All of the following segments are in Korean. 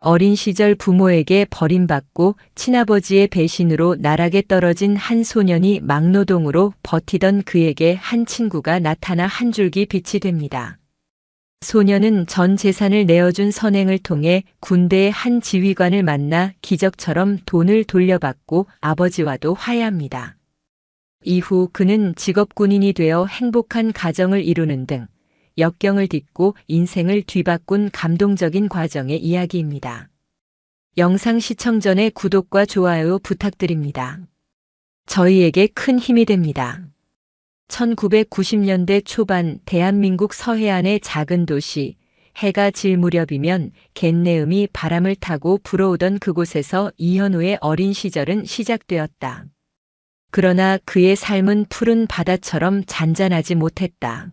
어린 시절 부모에게 버림받고 친아버지의 배신으로 나락에 떨어진 한 소년이 막노동으로 버티던 그에게 한 친구가 나타나 한 줄기 빛이 됩니다. 소년은 전 재산을 내어준 선행을 통해 군대의 한 지휘관을 만나 기적처럼 돈을 돌려받고 아버지와도 화해합니다. 이후 그는 직업 군인이 되어 행복한 가정을 이루는 등 역경을 딛고 인생을 뒤바꾼 감동적인 과정의 이야기입니다. 영상 시청 전에 구독과 좋아요 부탁드립니다. 저희에게 큰 힘이 됩니다. 1990년대 초반 대한민국 서해안의 작은 도시, 해가 질 무렵이면 갯내음이 바람을 타고 불어오던 그곳에서 이현우의 어린 시절은 시작되었다. 그러나 그의 삶은 푸른 바다처럼 잔잔하지 못했다.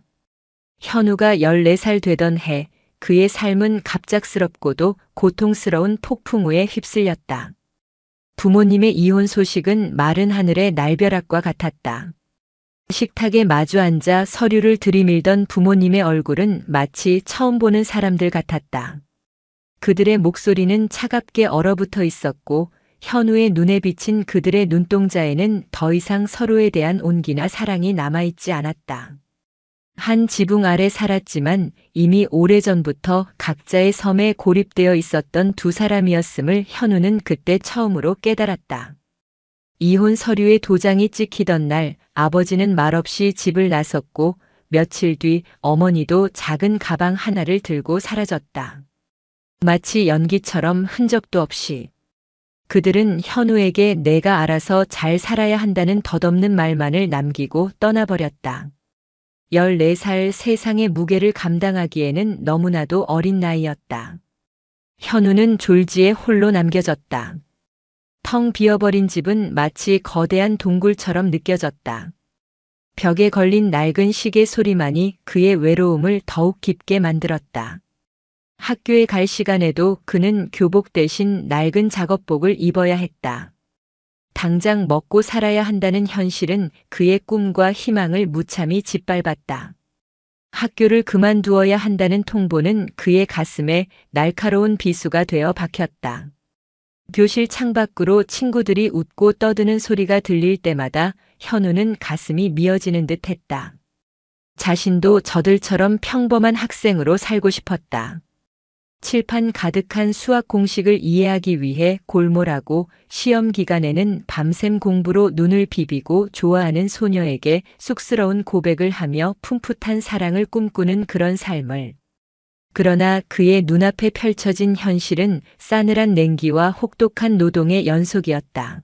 현우가 14살 되던 해, 그의 삶은 갑작스럽고도 고통스러운 폭풍우에 휩쓸렸다. 부모님의 이혼 소식은 마른 하늘의 날벼락과 같았다. 식탁에 마주 앉아 서류를 들이밀던 부모님의 얼굴은 마치 처음 보는 사람들 같았다. 그들의 목소리는 차갑게 얼어붙어 있었고 현우의 눈에 비친 그들의 눈동자에는 더 이상 서로에 대한 온기나 사랑이 남아있지 않았다. 한 지붕 아래 살았지만 이미 오래전부터 각자의 섬에 고립되어 있었던 두 사람이었음을 현우는 그때 처음으로 깨달았다. 이혼 서류에 도장이 찍히던 날 아버지는 말없이 집을 나섰고 며칠 뒤 어머니도 작은 가방 하나를 들고 사라졌다. 마치 연기처럼 흔적도 없이. 그들은 현우에게 내가 알아서 잘 살아야 한다는 덧없는 말만을 남기고 떠나버렸다. 14살 세상의 무게를 감당하기에는 너무나도 어린 나이였다. 현우는 졸지에 홀로 남겨졌다. 텅 비어버린 집은 마치 거대한 동굴처럼 느껴졌다. 벽에 걸린 낡은 시계 소리만이 그의 외로움을 더욱 깊게 만들었다. 학교에 갈 시간에도 그는 교복 대신 낡은 작업복을 입어야 했다. 당장 먹고 살아야 한다는 현실은 그의 꿈과 희망을 무참히 짓밟았다. 학교를 그만두어야 한다는 통보는 그의 가슴에 날카로운 비수가 되어 박혔다. 교실 창밖으로 친구들이 웃고 떠드는 소리가 들릴 때마다 현우는 가슴이 미어지는 듯 했다. 자신도 저들처럼 평범한 학생으로 살고 싶었다. 칠판 가득한 수학 공식을 이해하기 위해 골몰하고 시험 기간에는 밤샘 공부로 눈을 비비고 좋아하는 소녀에게 쑥스러운 고백을 하며 풋풋한 사랑을 꿈꾸는 그런 삶을. 그러나 그의 눈앞에 펼쳐진 현실은 싸늘한 냉기와 혹독한 노동의 연속이었다.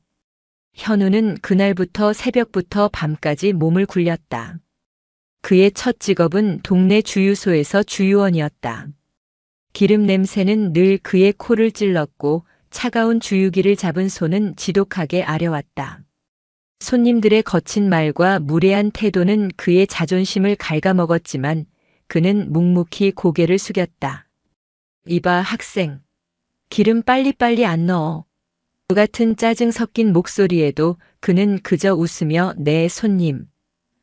현우는 그날부터 새벽부터 밤까지 몸을 굴렸다. 그의 첫 직업은 동네 주유소에서 주유원이었다. 기름 냄새는 늘 그의 코를 찔렀고 차가운 주유기를 잡은 손은 지독하게 아려왔다. 손님들의 거친 말과 무례한 태도는 그의 자존심을 갉아먹었지만 그는 묵묵히 고개를 숙였다. 이봐 학생, 기름 빨리빨리 안 넣어. 그 같은 짜증 섞인 목소리에도 그는 그저 웃으며 네 손님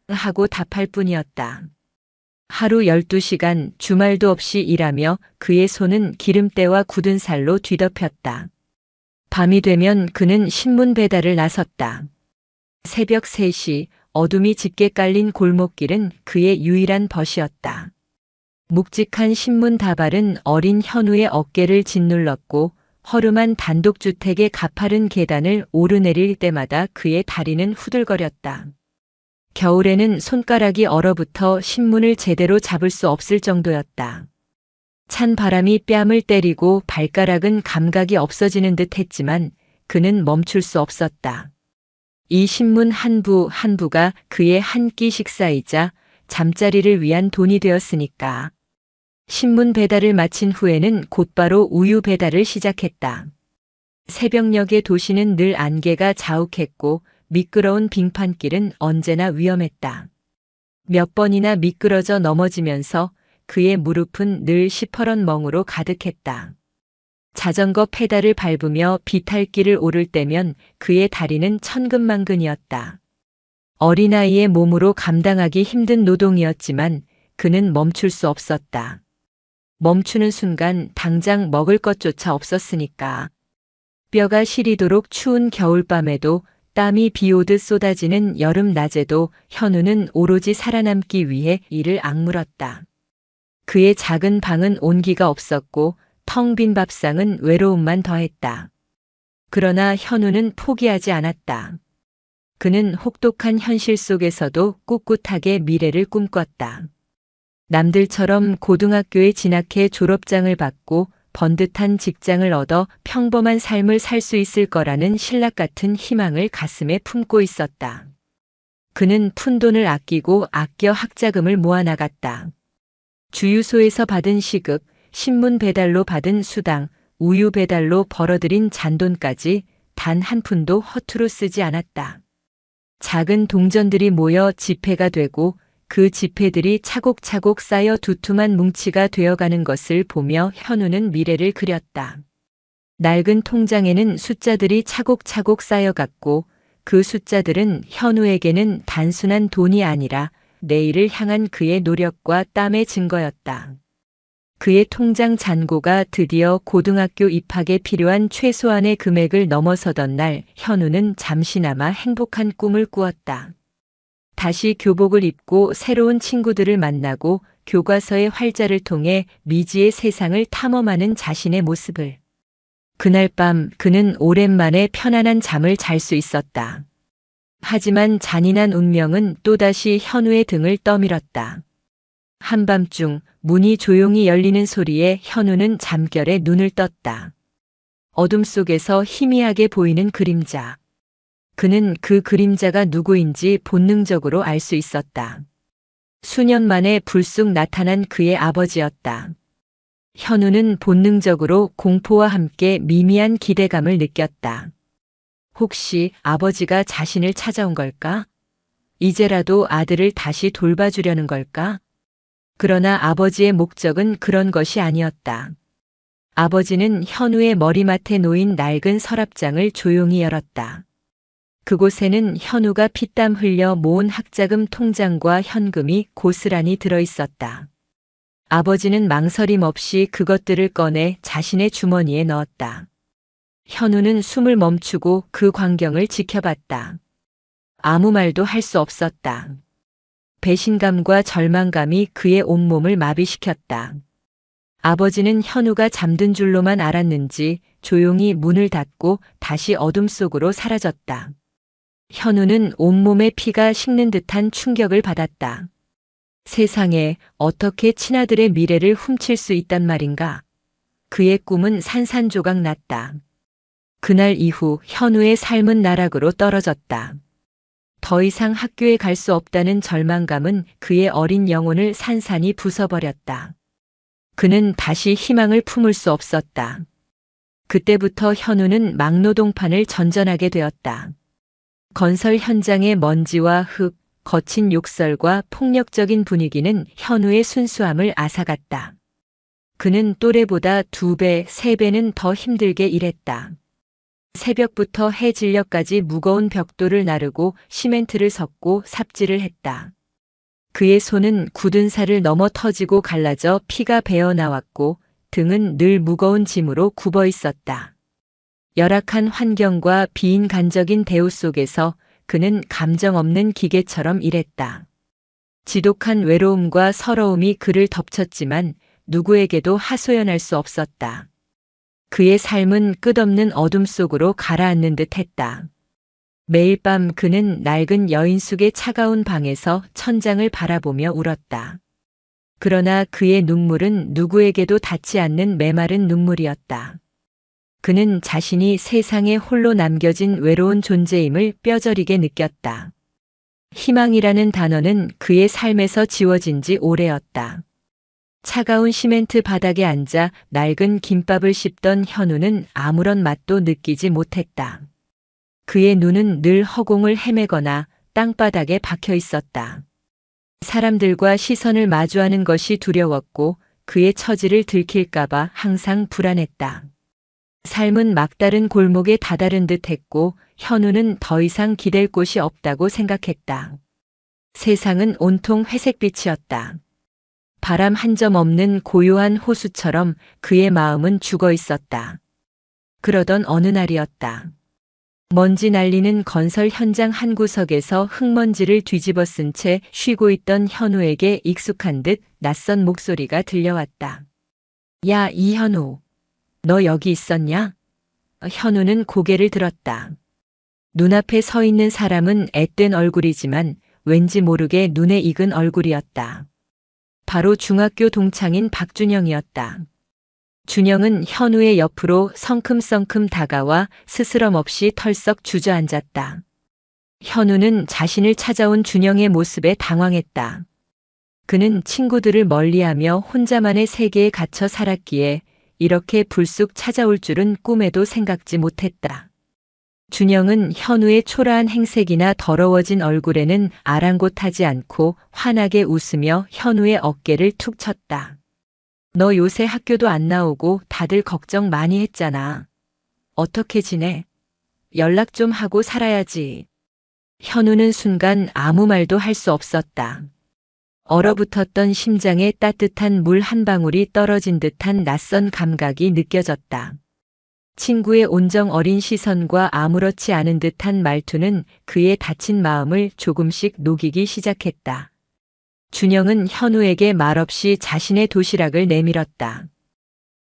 하고 답할 뿐이었다. 하루 12시간 주말도 없이 일하며 그의 손은 기름때와 굳은 살로 뒤덮였다. 밤이 되면 그는 신문 배달을 나섰다. 새벽 3시 어둠이 짙게 깔린 골목길은 그의 유일한 벗이었다. 묵직한 신문 다발은 어린 현우의 어깨를 짓눌렀고 허름한 단독주택의 가파른 계단을 오르내릴 때마다 그의 다리는 후들거렸다. 겨울에는 손가락이 얼어붙어 신문을 제대로 잡을 수 없을 정도였다. 찬 바람이 뺨을 때리고 발가락은 감각이 없어지는 듯 했지만 그는 멈출 수 없었다. 이 신문 한 부 한 부가 그의 한 끼 식사이자 잠자리를 위한 돈이 되었으니까. 신문 배달을 마친 후에는 곧바로 우유 배달을 시작했다. 새벽녘의 도시는 늘 안개가 자욱했고 미끄러운 빙판길은 언제나 위험했다. 몇 번이나 미끄러져 넘어지면서 그의 무릎은 늘 시퍼런 멍으로 가득했다. 자전거 페달을 밟으며 비탈길을 오를 때면 그의 다리는 천근만근이었다. 어린아이의 몸으로 감당하기 힘든 노동이었지만 그는 멈출 수 없었다. 멈추는 순간 당장 먹을 것조차 없었으니까. 뼈가 시리도록 추운 겨울밤에도 땀이 비오듯 쏟아지는 여름 낮에도 현우는 오로지 살아남기 위해 이를 악물었다. 그의 작은 방은 온기가 없었고 텅 빈 밥상은 외로움만 더했다. 그러나 현우는 포기하지 않았다. 그는 혹독한 현실 속에서도 꿋꿋하게 미래를 꿈꿨다. 남들처럼 고등학교에 진학해 졸업장을 받고 번듯한 직장을 얻어 평범한 삶을 살 수 있을 거라는 신락 같은 희망을 가슴에 품고 있었다. 그는 푼돈을 아끼고 아껴 학자금을 모아나갔다. 주유소에서 받은 시급, 신문 배달로 받은 수당, 우유 배달로 벌어들인 잔돈까지 단 한 푼도 허투루 쓰지 않았다. 작은 동전들이 모여 지폐가 되고 그 지폐들이 차곡차곡 쌓여 두툼한 뭉치가 되어가는 것을 보며 현우는 미래를 그렸다. 낡은 통장에는 숫자들이 차곡차곡 쌓여갔고 그 숫자들은 현우에게는 단순한 돈이 아니라 내일을 향한 그의 노력과 땀의 증거였다. 그의 통장 잔고가 드디어 고등학교 입학에 필요한 최소한의 금액을 넘어서던 날 현우는 잠시나마 행복한 꿈을 꾸었다. 다시 교복을 입고 새로운 친구들을 만나고 교과서의 활자를 통해 미지의 세상을 탐험하는 자신의 모습을. 그날 밤 그는 오랜만에 편안한 잠을 잘 수 있었다. 하지만 잔인한 운명은 또다시 현우의 등을 떠밀었다. 한밤중 문이 조용히 열리는 소리에 현우는 잠결에 눈을 떴다. 어둠 속에서 희미하게 보이는 그림자. 그는 그 그림자가 누구인지 본능적으로 알 수 있었다. 수년 만에 불쑥 나타난 그의 아버지였다. 현우는 본능적으로 공포와 함께 미미한 기대감을 느꼈다. 혹시 아버지가 자신을 찾아온 걸까? 이제라도 아들을 다시 돌봐주려는 걸까? 그러나 아버지의 목적은 그런 것이 아니었다. 아버지는 현우의 머리맡에 놓인 낡은 서랍장을 조용히 열었다. 그곳에는 현우가 피땀 흘려 모은 학자금 통장과 현금이 고스란히 들어 있었다. 아버지는 망설임 없이 그것들을 꺼내 자신의 주머니에 넣었다. 현우는 숨을 멈추고 그 광경을 지켜봤다. 아무 말도 할 수 없었다. 배신감과 절망감이 그의 온몸을 마비시켰다. 아버지는 현우가 잠든 줄로만 알았는지 조용히 문을 닫고 다시 어둠 속으로 사라졌다. 현우는 온몸에 피가 식는 듯한 충격을 받았다. 세상에 어떻게 친아들의 미래를 훔칠 수 있단 말인가? 그의 꿈은 산산조각 났다. 그날 이후 현우의 삶은 나락으로 떨어졌다. 더 이상 학교에 갈 수 없다는 절망감은 그의 어린 영혼을 산산이 부숴버렸다. 그는 다시 희망을 품을 수 없었다. 그때부터 현우는 막노동판을 전전하게 되었다. 건설 현장의 먼지와 흙, 거친 욕설과 폭력적인 분위기는 현우의 순수함을 앗아갔다. 그는 또래보다 2배, 3배는 더 힘들게 일했다. 새벽부터 해 진녘까지 무거운 벽돌을 나르고 시멘트를 섞고 삽질을 했다. 그의 손은 굳은 살을 넘어 터지고 갈라져 피가 배어 나왔고 등은 늘 무거운 짐으로 굽어 있었다. 열악한 환경과 비인간적인 대우 속에서 그는 감정 없는 기계처럼 일했다. 지독한 외로움과 서러움이 그를 덮쳤지만 누구에게도 하소연할 수 없었다. 그의 삶은 끝없는 어둠 속으로 가라앉는 듯 했다. 매일 밤 그는 낡은 여인숙의 차가운 방에서 천장을 바라보며 울었다. 그러나 그의 눈물은 누구에게도 닿지 않는 메마른 눈물이었다. 그는 자신이 세상에 홀로 남겨진 외로운 존재임을 뼈저리게 느꼈다. 희망이라는 단어는 그의 삶에서 지워진 지 오래였다. 차가운 시멘트 바닥에 앉아 낡은 김밥을 씹던 현우는 아무런 맛도 느끼지 못했다. 그의 눈은 늘 허공을 헤매거나 땅바닥에 박혀 있었다. 사람들과 시선을 마주하는 것이 두려웠고 그의 처지를 들킬까봐 항상 불안했다. 삶은 막다른 골목에 다다른 듯 했고 현우는 더 이상 기댈 곳이 없다고 생각했다. 세상은 온통 회색빛이었다. 바람 한 점 없는 고요한 호수처럼 그의 마음은 죽어 있었다. 그러던 어느 날이었다. 먼지 날리는 건설 현장 한 구석에서 흙먼지를 뒤집어 쓴 채 쉬고 있던 현우에게 익숙한 듯 낯선 목소리가 들려왔다. 야, 이현우. 너 여기 있었냐? 현우는 고개를 들었다. 눈앞에 서 있는 사람은 앳된 얼굴이지만 왠지 모르게 눈에 익은 얼굴이었다. 바로 중학교 동창인 박준영이었다. 준영은 현우의 옆으로 성큼성큼 다가와 스스럼 없이 털썩 주저앉았다. 현우는 자신을 찾아온 준영의 모습에 당황했다. 그는 친구들을 멀리하며 혼자만의 세계에 갇혀 살았기에 이렇게 불쑥 찾아올 줄은 꿈에도 생각지 못했다. 준영은 현우의 초라한 행색이나 더러워진 얼굴에는 아랑곳하지 않고 환하게 웃으며 현우의 어깨를 툭 쳤다. 너 요새 학교도 안 나오고 다들 걱정 많이 했잖아. 어떻게 지내? 연락 좀 하고 살아야지. 현우는 순간 아무 말도 할 수 없었다. 얼어붙었던 심장에 따뜻한 물 한 방울이 떨어진 듯한 낯선 감각이 느껴졌다. 친구의 온정 어린 시선과 아무렇지 않은 듯한 말투는 그의 다친 마음을 조금씩 녹이기 시작했다. 준영은 현우에게 말없이 자신의 도시락을 내밀었다.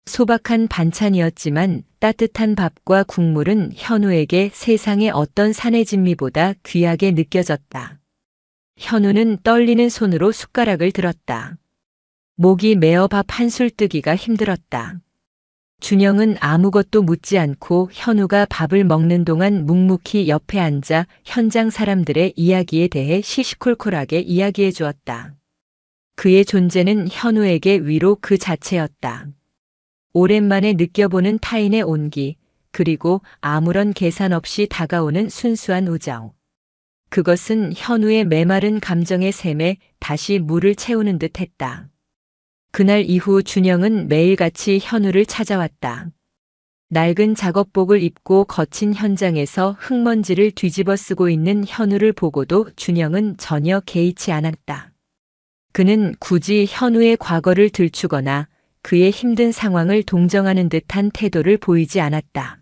소박한 반찬이었지만 따뜻한 밥과 국물은 현우에게 세상의 어떤 산의 진미보다 귀하게 느껴졌다. 현우는 떨리는 손으로 숟가락을 들었다. 목이 메어 밥 한술 뜨기가 힘들었다. 준영은 아무것도 묻지 않고 현우가 밥을 먹는 동안 묵묵히 옆에 앉아 현장 사람들의 이야기에 대해 시시콜콜하게 이야기해 주었다. 그의 존재는 현우에게 위로 그 자체였다. 오랜만에 느껴보는 타인의 온기, 그리고 아무런 계산 없이 다가오는 순수한 우정. 그것은 현우의 메마른 감정의 샘에 다시 물을 채우는 듯 했다. 그날 이후 준영은 매일같이 현우를 찾아왔다. 낡은 작업복을 입고 거친 현장에서 흙먼지를 뒤집어 쓰고 있는 현우를 보고도 준영은 전혀 개의치 않았다. 그는 굳이 현우의 과거를 들추거나 그의 힘든 상황을 동정하는 듯한 태도를 보이지 않았다.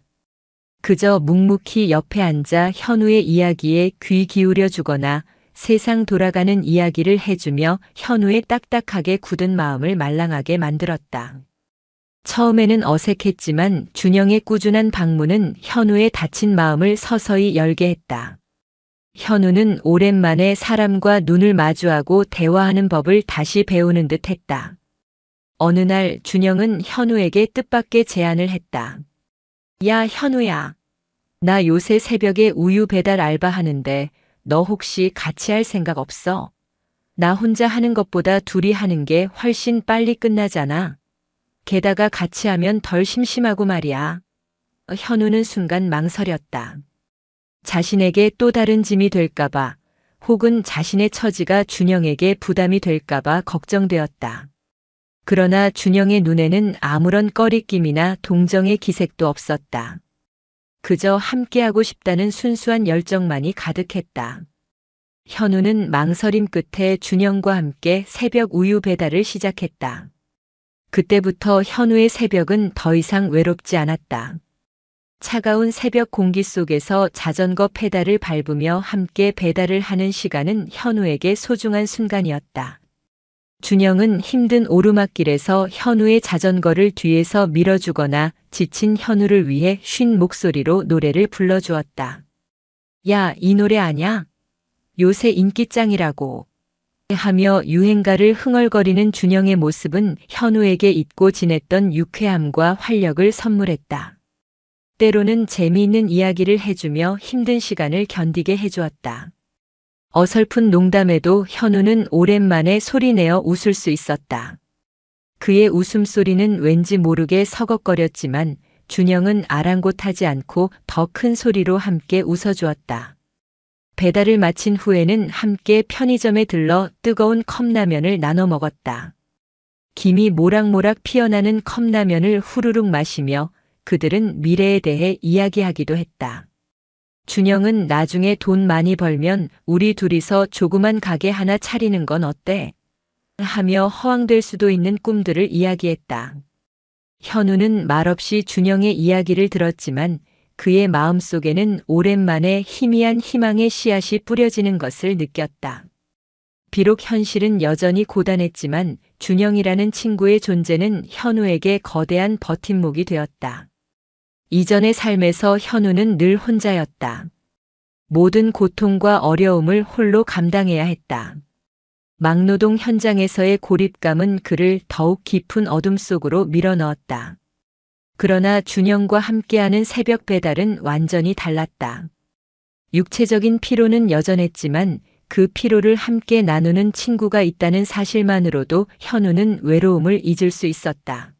그저 묵묵히 옆에 앉아 현우의 이야기에 귀 기울여 주거나 세상 돌아가는 이야기를 해주며 현우의 딱딱하게 굳은 마음을 말랑하게 만들었다. 처음에는 어색했지만 준영의 꾸준한 방문은 현우의 다친 마음을 서서히 열게 했다. 현우는 오랜만에 사람과 눈을 마주하고 대화하는 법을 다시 배우는 듯 했다. 어느 날 준영은 현우에게 뜻밖의 제안을 했다. 야, 현우야. 나 요새 새벽에 우유 배달 알바하는데 너 혹시 같이 할 생각 없어? 나 혼자 하는 것보다 둘이 하는 게 훨씬 빨리 끝나잖아. 게다가 같이 하면 덜 심심하고 말이야. 현우는 순간 망설였다. 자신에게 또 다른 짐이 될까봐, 혹은 자신의 처지가 준영에게 부담이 될까봐 걱정되었다. 그러나 준영의 눈에는 아무런 꺼리낌이나 동정의 기색도 없었다. 그저 함께하고 싶다는 순수한 열정만이 가득했다. 현우는 망설임 끝에 준영과 함께 새벽 우유 배달을 시작했다. 그때부터 현우의 새벽은 더 이상 외롭지 않았다. 차가운 새벽 공기 속에서 자전거 페달을 밟으며 함께 배달을 하는 시간은 현우에게 소중한 순간이었다. 준영은 힘든 오르막길에서 현우의 자전거를 뒤에서 밀어주거나 지친 현우를 위해 쉰 목소리로 노래를 불러주었다. 야, 이 노래 아냐? 요새 인기짱이라고. 하며 유행가를 흥얼거리는 준영의 모습은 현우에게 잊고 지냈던 유쾌함과 활력을 선물했다. 때로는 재미있는 이야기를 해주며 힘든 시간을 견디게 해주었다. 어설픈 농담에도 현우는 오랜만에 소리내어 웃을 수 있었다. 그의 웃음소리는 왠지 모르게 서걱거렸지만 준영은 아랑곳하지 않고 더 큰 소리로 함께 웃어주었다. 배달을 마친 후에는 함께 편의점에 들러 뜨거운 컵라면을 나눠 먹었다. 김이 모락모락 피어나는 컵라면을 후루룩 마시며 그들은 미래에 대해 이야기하기도 했다. 준영은 나중에 돈 많이 벌면 우리 둘이서 조그만 가게 하나 차리는 건 어때? 하며 허황될 수도 있는 꿈들을 이야기했다. 현우는 말없이 준영의 이야기를 들었지만 그의 마음속에는 오랜만에 희미한 희망의 씨앗이 뿌려지는 것을 느꼈다. 비록 현실은 여전히 고단했지만 준영이라는 친구의 존재는 현우에게 거대한 버팀목이 되었다. 이전의 삶에서 현우는 늘 혼자였다. 모든 고통과 어려움을 홀로 감당해야 했다. 막노동 현장에서의 고립감은 그를 더욱 깊은 어둠 속으로 밀어넣었다. 그러나 준영과 함께하는 새벽 배달은 완전히 달랐다. 육체적인 피로는 여전했지만 그 피로를 함께 나누는 친구가 있다는 사실만으로도 현우는 외로움을 잊을 수 있었다.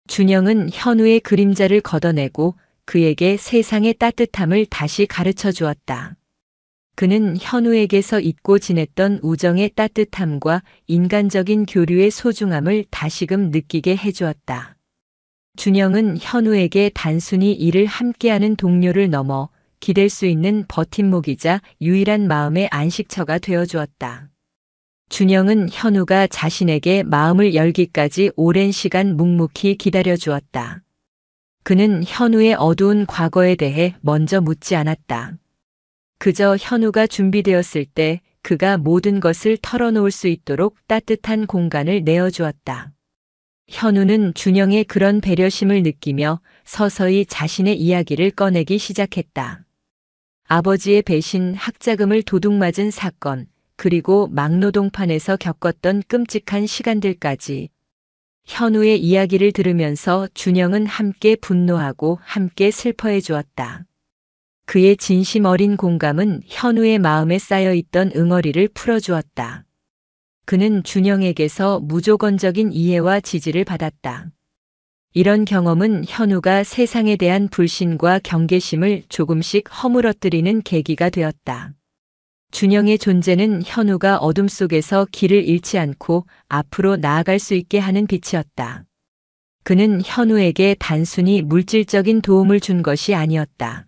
준영은 현우의 그림자를 걷어내고 그에게 세상의 따뜻함을 다시 가르쳐 주었다. 그는 현우에게서 잊고 지냈던 우정의 따뜻함과 인간적인 교류의 소중함을 다시금 느끼게 해주었다. 준영은 현우에게 단순히 일을 함께하는 동료를 넘어 기댈 수 있는 버팀목이자 유일한 마음의 안식처가 되어주었다. 준영은 현우가 자신에게 마음을 열기까지 오랜 시간 묵묵히 기다려주었다. 그는 현우의 어두운 과거에 대해 먼저 묻지 않았다. 그저 현우가 준비되었을 때 그가 모든 것을 털어놓을 수 있도록 따뜻한 공간을 내어주었다. 현우는 준영의 그런 배려심을 느끼며 서서히 자신의 이야기를 꺼내기 시작했다. 아버지의 배신, 학자금을 도둑맞은 사건, 그리고 막노동판에서 겪었던 끔찍한 시간들까지. 현우의 이야기를 들으면서 준영은 함께 분노하고 함께 슬퍼해 주었다. 그의 진심 어린 공감은 현우의 마음에 쌓여있던 응어리를 풀어주었다. 그는 준영에게서 무조건적인 이해와 지지를 받았다. 이런 경험은 현우가 세상에 대한 불신과 경계심을 조금씩 허물어뜨리는 계기가 되었다. 준영의 존재는 현우가 어둠 속에서 길을 잃지 않고 앞으로 나아갈 수 있게 하는 빛이었다. 그는 현우에게 단순히 물질적인 도움을 준 것이 아니었다.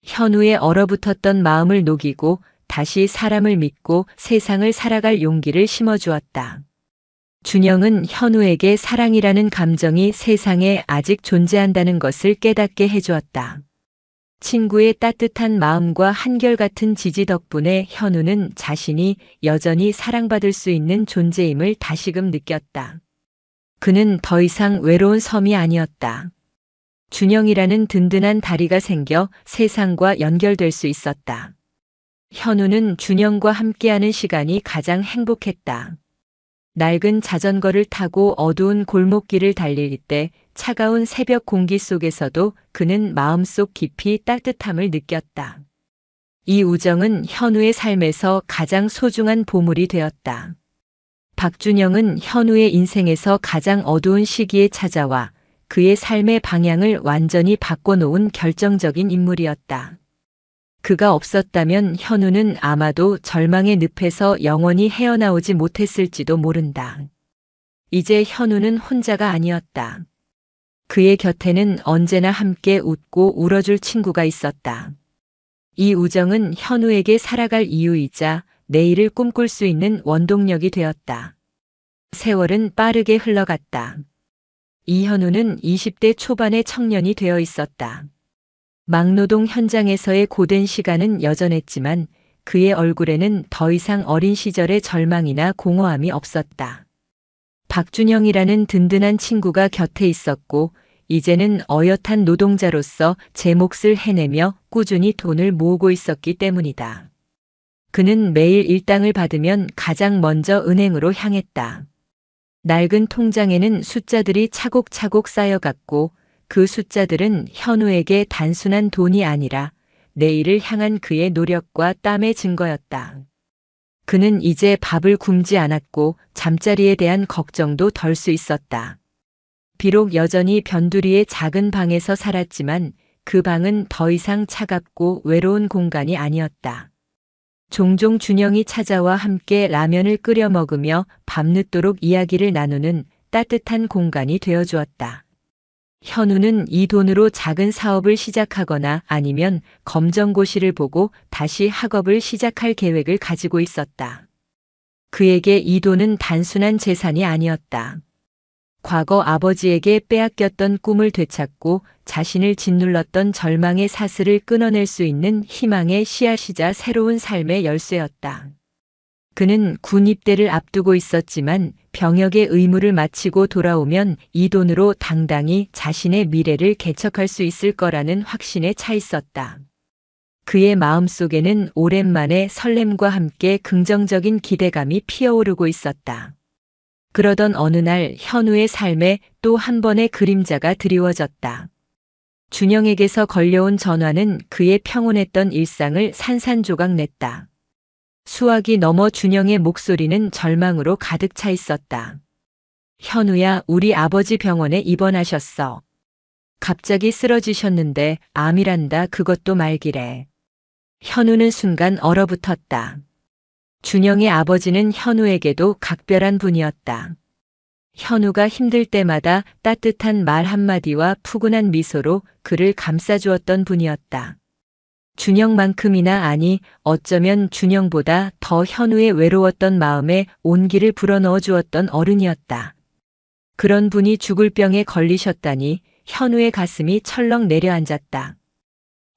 현우의 얼어붙었던 마음을 녹이고 다시 사람을 믿고 세상을 살아갈 용기를 심어주었다. 준영은 현우에게 사랑이라는 감정이 세상에 아직 존재한다는 것을 깨닫게 해주었다. 친구의 따뜻한 마음과 한결같은 지지 덕분에 현우는 자신이 여전히 사랑받을 수 있는 존재임을 다시금 느꼈다. 그는 더 이상 외로운 섬이 아니었다. 준영이라는 든든한 다리가 생겨 세상과 연결될 수 있었다. 현우는 준영과 함께하는 시간이 가장 행복했다. 낡은 자전거를 타고 어두운 골목길을 달릴 때 차가운 새벽 공기 속에서도 그는 마음속 깊이 따뜻함을 느꼈다. 이 우정은 현우의 삶에서 가장 소중한 보물이 되었다. 박준영은 현우의 인생에서 가장 어두운 시기에 찾아와 그의 삶의 방향을 완전히 바꿔놓은 결정적인 인물이었다. 그가 없었다면 현우는 아마도 절망의 늪에서 영원히 헤어나오지 못했을지도 모른다. 이제 현우는 혼자가 아니었다. 그의 곁에는 언제나 함께 웃고 울어줄 친구가 있었다. 이 우정은 현우에게 살아갈 이유이자 내일을 꿈꿀 수 있는 원동력이 되었다. 세월은 빠르게 흘러갔다. 이현우는 20대 초반의 청년이 되어 있었다. 막노동 현장에서의 고된 시간은 여전했지만 그의 얼굴에는 더 이상 어린 시절의 절망이나 공허함이 없었다. 박준영이라는 든든한 친구가 곁에 있었고 이제는 어엿한 노동자로서 제 몫을 해내며 꾸준히 돈을 모으고 있었기 때문이다. 그는 매일 일당을 받으면 가장 먼저 은행으로 향했다. 낡은 통장에는 숫자들이 차곡차곡 쌓여갔고 그 숫자들은 현우에게 단순한 돈이 아니라 내일을 향한 그의 노력과 땀의 증거였다. 그는 이제 밥을 굶지 않았고 잠자리에 대한 걱정도 덜 수 있었다. 비록 여전히 변두리의 작은 방에서 살았지만 그 방은 더 이상 차갑고 외로운 공간이 아니었다. 종종 준영이 찾아와 함께 라면을 끓여 먹으며 밤늦도록 이야기를 나누는 따뜻한 공간이 되어주었다. 현우는 이 돈으로 작은 사업을 시작하거나 아니면 검정고시를 보고 다시 학업을 시작할 계획을 가지고 있었다. 그에게 이 돈은 단순한 재산이 아니었다. 과거 아버지에게 빼앗겼던 꿈을 되찾고 자신을 짓눌렀던 절망의 사슬을 끊어낼 수 있는 희망의 씨앗이자 새로운 삶의 열쇠였다. 그는 군 입대를 앞두고 있었지만 병역의 의무를 마치고 돌아오면 이 돈으로 당당히 자신의 미래를 개척할 수 있을 거라는 확신에 차 있었다. 그의 마음속에는 오랜만에 설렘과 함께 긍정적인 기대감이 피어오르고 있었다. 그러던 어느 날 현우의 삶에 또 한 번의 그림자가 드리워졌다. 준영에게서 걸려온 전화는 그의 평온했던 일상을 산산조각 냈다. 수화기 너머 준영의 목소리는 절망으로 가득 차 있었다. 현우야, 우리 아버지 병원에 입원하셨어. 갑자기 쓰러지셨는데 암이란다. 그것도 말기래. 현우는 순간 얼어붙었다. 준영의 아버지는 현우에게도 각별한 분이었다. 현우가 힘들 때마다 따뜻한 말 한마디와 푸근한 미소로 그를 감싸주었던 분이었다. 준영만큼이나, 아니 어쩌면 준영보다 더 현우의 외로웠던 마음에 온기를 불어넣어 주었던 어른이었다. 그런 분이 죽을 병에 걸리셨다니 현우의 가슴이 철렁 내려앉았다.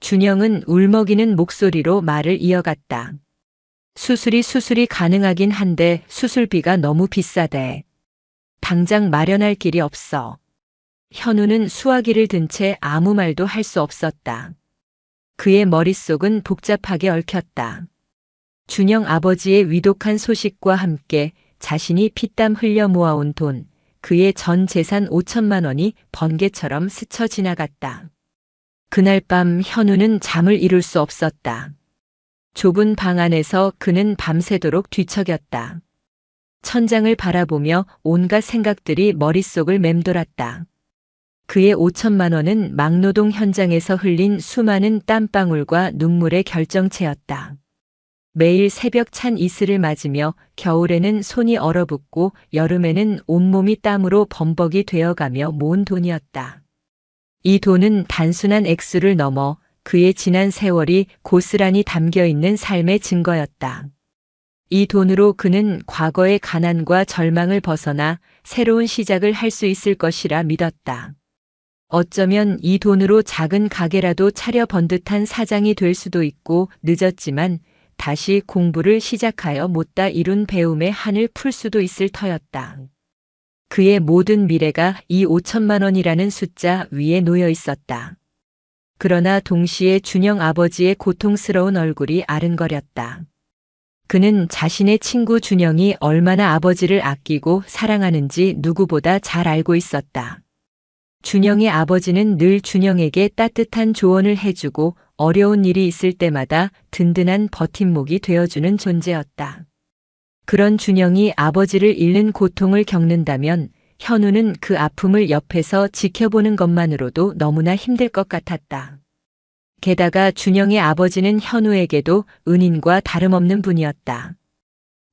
준영은 울먹이는 목소리로 말을 이어갔다. 수술이 가능하긴 한데 수술비가 너무 비싸대. 당장 마련할 길이 없어. 현우는 수화기를 든 채 아무 말도 할 수 없었다. 그의 머릿속은 복잡하게 얽혔다. 준영 아버지의 위독한 소식과 함께 자신이 피땀 흘려 모아온 돈, 그의 전 재산 5천만 원이 번개처럼 스쳐 지나갔다. 그날 밤 현우는 잠을 이룰 수 없었다. 좁은 방 안에서 그는 밤새도록 뒤척였다. 천장을 바라보며 온갖 생각들이 머릿속을 맴돌았다. 그의 5천만 원은 막노동 현장에서 흘린 수많은 땀방울과 눈물의 결정체였다. 매일 새벽 찬 이슬을 맞으며 겨울에는 손이 얼어붙고 여름에는 온몸이 땀으로 범벅이 되어가며 모은 돈이었다. 이 돈은 단순한 액수를 넘어 그의 지난 세월이 고스란히 담겨있는 삶의 증거였다. 이 돈으로 그는 과거의 가난과 절망을 벗어나 새로운 시작을 할 수 있을 것이라 믿었다. 어쩌면 이 돈으로 작은 가게라도 차려 번듯한 사장이 될 수도 있고, 늦었지만 다시 공부를 시작하여 못다 이룬 배움의 한을 풀 수도 있을 터였다. 그의 모든 미래가 이 5천만 원이라는 숫자 위에 놓여 있었다. 그러나 동시에 준영 아버지의 고통스러운 얼굴이 아른거렸다. 그는 자신의 친구 준영이 얼마나 아버지를 아끼고 사랑하는지 누구보다 잘 알고 있었다. 준영의 아버지는 늘 준영에게 따뜻한 조언을 해주고 어려운 일이 있을 때마다 든든한 버팀목이 되어주는 존재였다. 그런 준영이 아버지를 잃는 고통을 겪는다면 현우는 그 아픔을 옆에서 지켜보는 것만으로도 너무나 힘들 것 같았다. 게다가 준영의 아버지는 현우에게도 은인과 다름없는 분이었다.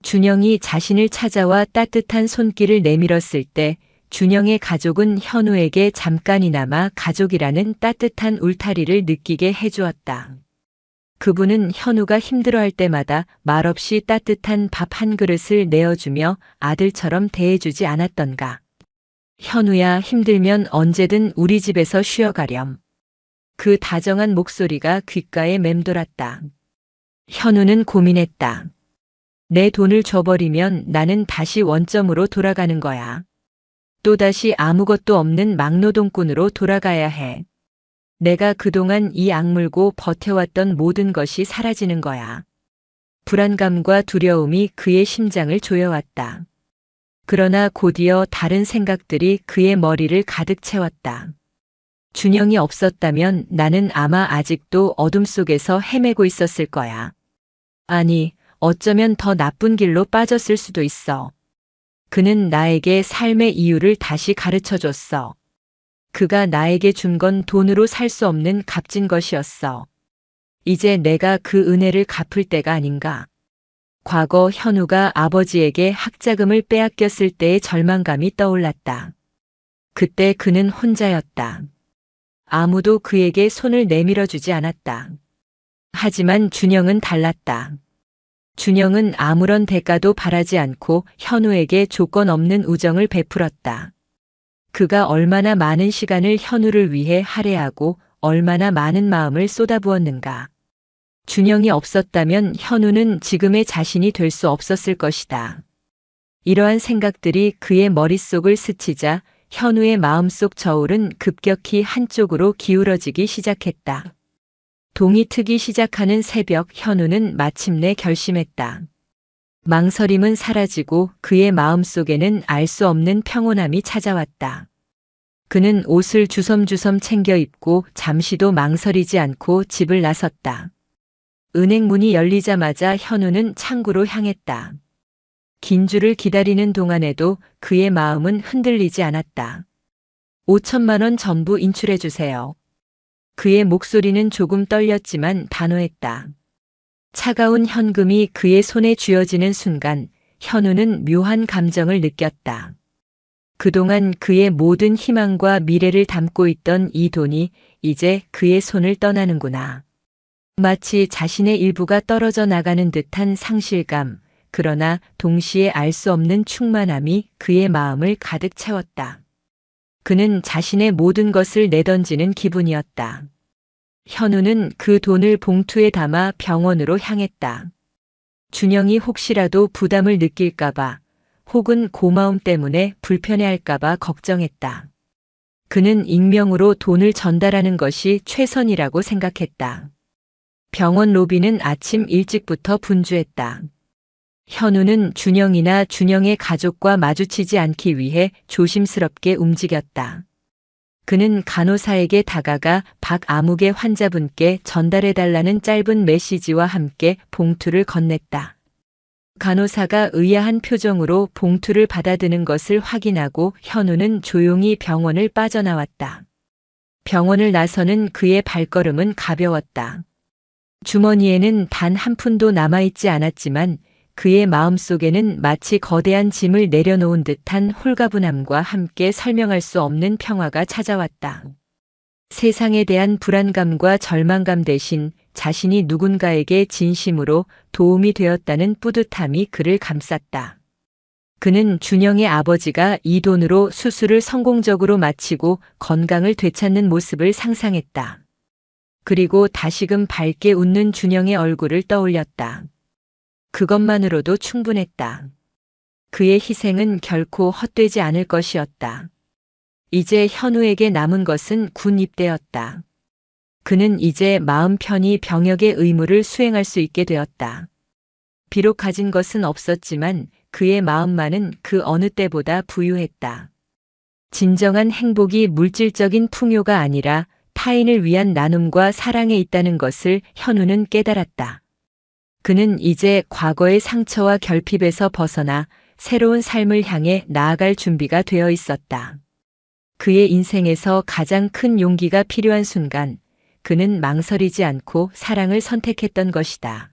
준영이 자신을 찾아와 따뜻한 손길을 내밀었을 때 준영의 가족은 현우에게 잠깐이나마 가족이라는 따뜻한 울타리를 느끼게 해주었다. 그분은 현우가 힘들어할 때마다 말없이 따뜻한 밥 한 그릇을 내어주며 아들처럼 대해주지 않았던가. 현우야, 힘들면 언제든 우리 집에서 쉬어가렴. 그 다정한 목소리가 귓가에 맴돌았다. 현우는 고민했다. 내 돈을 줘버리면 나는 다시 원점으로 돌아가는 거야. 또다시 아무것도 없는 막노동꾼으로 돌아가야 해. 내가 그동안 이 악물고 버텨왔던 모든 것이 사라지는 거야. 불안감과 두려움이 그의 심장을 조여왔다. 그러나 곧이어 다른 생각들이 그의 머리를 가득 채웠다. 준영이 없었다면 나는 아마 아직도 어둠 속에서 헤매고 있었을 거야. 아니, 어쩌면 더 나쁜 길로 빠졌을 수도 있어. 그는 나에게 삶의 이유를 다시 가르쳐 줬어. 그가 나에게 준 건 돈으로 살 수 없는 값진 것이었어. 이제 내가 그 은혜를 갚을 때가 아닌가. 과거 현우가 아버지에게 학자금을 빼앗겼을 때의 절망감이 떠올랐다. 그때 그는 혼자였다. 아무도 그에게 손을 내밀어 주지 않았다. 하지만 준영은 달랐다. 준영은 아무런 대가도 바라지 않고 현우에게 조건 없는 우정을 베풀었다. 그가 얼마나 많은 시간을 현우를 위해 할애하고 얼마나 많은 마음을 쏟아부었는가. 준영이 없었다면 현우는 지금의 자신이 될 수 없었을 것이다. 이러한 생각들이 그의 머릿속을 스치자 현우의 마음속 저울은 급격히 한쪽으로 기울어지기 시작했다. 동이 트기 시작하는 새벽, 현우는 마침내 결심했다. 망설임은 사라지고 그의 마음속에는 알 수 없는 평온함이 찾아왔다. 그는 옷을 주섬주섬 챙겨 입고 잠시도 망설이지 않고 집을 나섰다. 은행 문이 열리자마자 현우는 창구로 향했다. 긴 줄을 기다리는 동안에도 그의 마음은 흔들리지 않았다. 5천만 원 전부 인출해 주세요. 그의 목소리는 조금 떨렸지만 단호했다. 차가운 현금이 그의 손에 쥐어지는 순간 현우는 묘한 감정을 느꼈다. 그동안 그의 모든 희망과 미래를 담고 있던 이 돈이 이제 그의 손을 떠나는구나. 마치 자신의 일부가 떨어져 나가는 듯한 상실감, 그러나 동시에 알 수 없는 충만함이 그의 마음을 가득 채웠다. 그는 자신의 모든 것을 내던지는 기분이었다. 현우는 그 돈을 봉투에 담아 병원으로 향했다. 준영이 혹시라도 부담을 느낄까봐 혹은 고마움 때문에 불편해할까봐 걱정했다. 그는 익명으로 돈을 전달하는 것이 최선이라고 생각했다. 병원 로비는 아침 일찍부터 분주했다. 현우는 준영이나 준영의 가족과 마주치지 않기 위해 조심스럽게 움직였다. 그는 간호사에게 다가가 박아무개 환자분께 전달해달라는 짧은 메시지와 함께 봉투를 건넸다. 간호사가 의아한 표정으로 봉투를 받아드는 것을 확인하고 현우는 조용히 병원을 빠져나왔다. 병원을 나서는 그의 발걸음은 가벼웠다. 주머니에는 단 한 푼도 남아있지 않았지만 그의 마음속에는 마치 거대한 짐을 내려놓은 듯한 홀가분함과 함께 설명할 수 없는 평화가 찾아왔다. 세상에 대한 불안감과 절망감 대신 자신이 누군가에게 진심으로 도움이 되었다는 뿌듯함이 그를 감쌌다. 그는 준영의 아버지가 이 돈으로 수술을 성공적으로 마치고 건강을 되찾는 모습을 상상했다. 그리고 다시금 밝게 웃는 준영의 얼굴을 떠올렸다. 그것만으로도 충분했다. 그의 희생은 결코 헛되지 않을 것이었다. 이제 현우에게 남은 것은 군 입대였다. 그는 이제 마음 편히 병역의 의무를 수행할 수 있게 되었다. 비록 가진 것은 없었지만 그의 마음만은 그 어느 때보다 부유했다. 진정한 행복이 물질적인 풍요가 아니라 타인을 위한 나눔과 사랑에 있다는 것을 현우는 깨달았다. 그는 이제 과거의 상처와 결핍에서 벗어나 새로운 삶을 향해 나아갈 준비가 되어 있었다. 그의 인생에서 가장 큰 용기가 필요한 순간, 그는 망설이지 않고 사랑을 선택했던 것이다.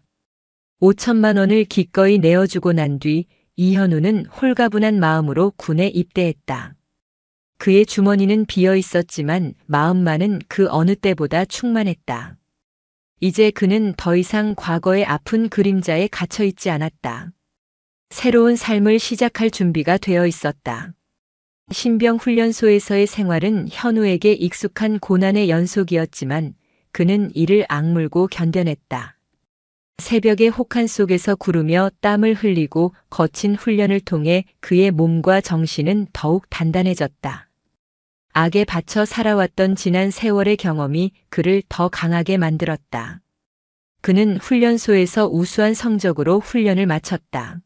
5천만 원을 기꺼이 내어주고 난 뒤 이현우는 홀가분한 마음으로 군에 입대했다. 그의 주머니는 비어 있었지만 마음만은 그 어느 때보다 충만했다. 이제 그는 더 이상 과거의 아픈 그림자에 갇혀 있지 않았다. 새로운 삶을 시작할 준비가 되어 있었다. 신병훈련소에서의 생활은 현우에게 익숙한 고난의 연속이었지만 그는 이를 악물고 견뎌냈다. 새벽의 혹한 속에서 구르며 땀을 흘리고 거친 훈련을 통해 그의 몸과 정신은 더욱 단단해졌다. 악에 받쳐 살아왔던 지난 세월의 경험이 그를 더 강하게 만들었다. 그는 훈련소에서 우수한 성적으로 훈련을 마쳤다.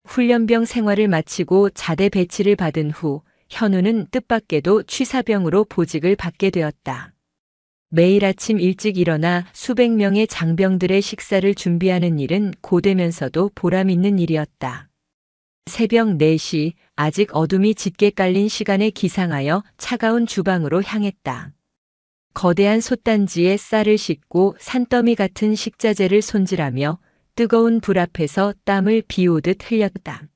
훈련병 생활을 마치고 자대 배치를 받은 후 현우는 뜻밖에도 취사병으로 보직을 받게 되었다. 매일 아침 일찍 일어나 수백 명의 장병들의 식사를 준비하는 일은 고되면서도 보람 있는 일이었다. 새벽 4시, 아직 어둠이 짙게 깔린 시간에 기상하여 차가운 주방으로 향했다. 거대한 솥단지에 쌀을 씻고 산더미 같은 식자재를 손질하며 뜨거운 불 앞에서 땀을 비오듯 흘렸다.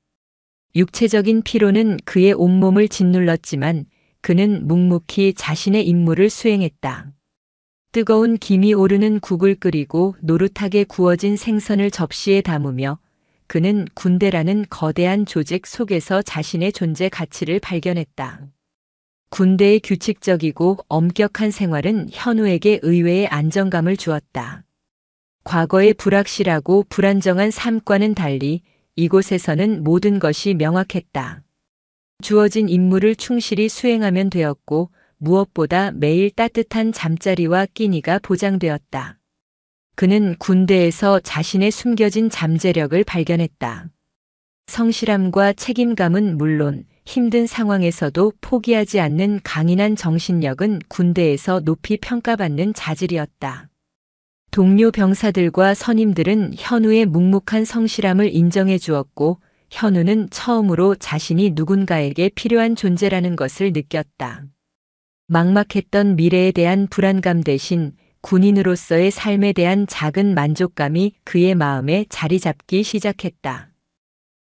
육체적인 피로는 그의 온몸을 짓눌렀지만 그는 묵묵히 자신의 임무를 수행했다. 뜨거운 김이 오르는 국을 끓이고 노릇하게 구워진 생선을 접시에 담으며 그는 군대라는 거대한 조직 속에서 자신의 존재 가치를 발견했다. 군대의 규칙적이고 엄격한 생활은 현우에게 의외의 안정감을 주었다. 과거의 불확실하고 불안정한 삶과는 달리 이곳에서는 모든 것이 명확했다. 주어진 임무를 충실히 수행하면 되었고 무엇보다 매일 따뜻한 잠자리와 끼니가 보장되었다. 그는 군대에서 자신의 숨겨진 잠재력을 발견했다. 성실함과 책임감은 물론 힘든 상황에서도 포기하지 않는 강인한 정신력은 군대에서 높이 평가받는 자질이었다. 동료 병사들과 선임들은 현우의 묵묵한 성실함을 인정해 주었고 현우는 처음으로 자신이 누군가에게 필요한 존재라는 것을 느꼈다. 막막했던 미래에 대한 불안감 대신 군인으로서의 삶에 대한 작은 만족감이 그의 마음에 자리 잡기 시작했다.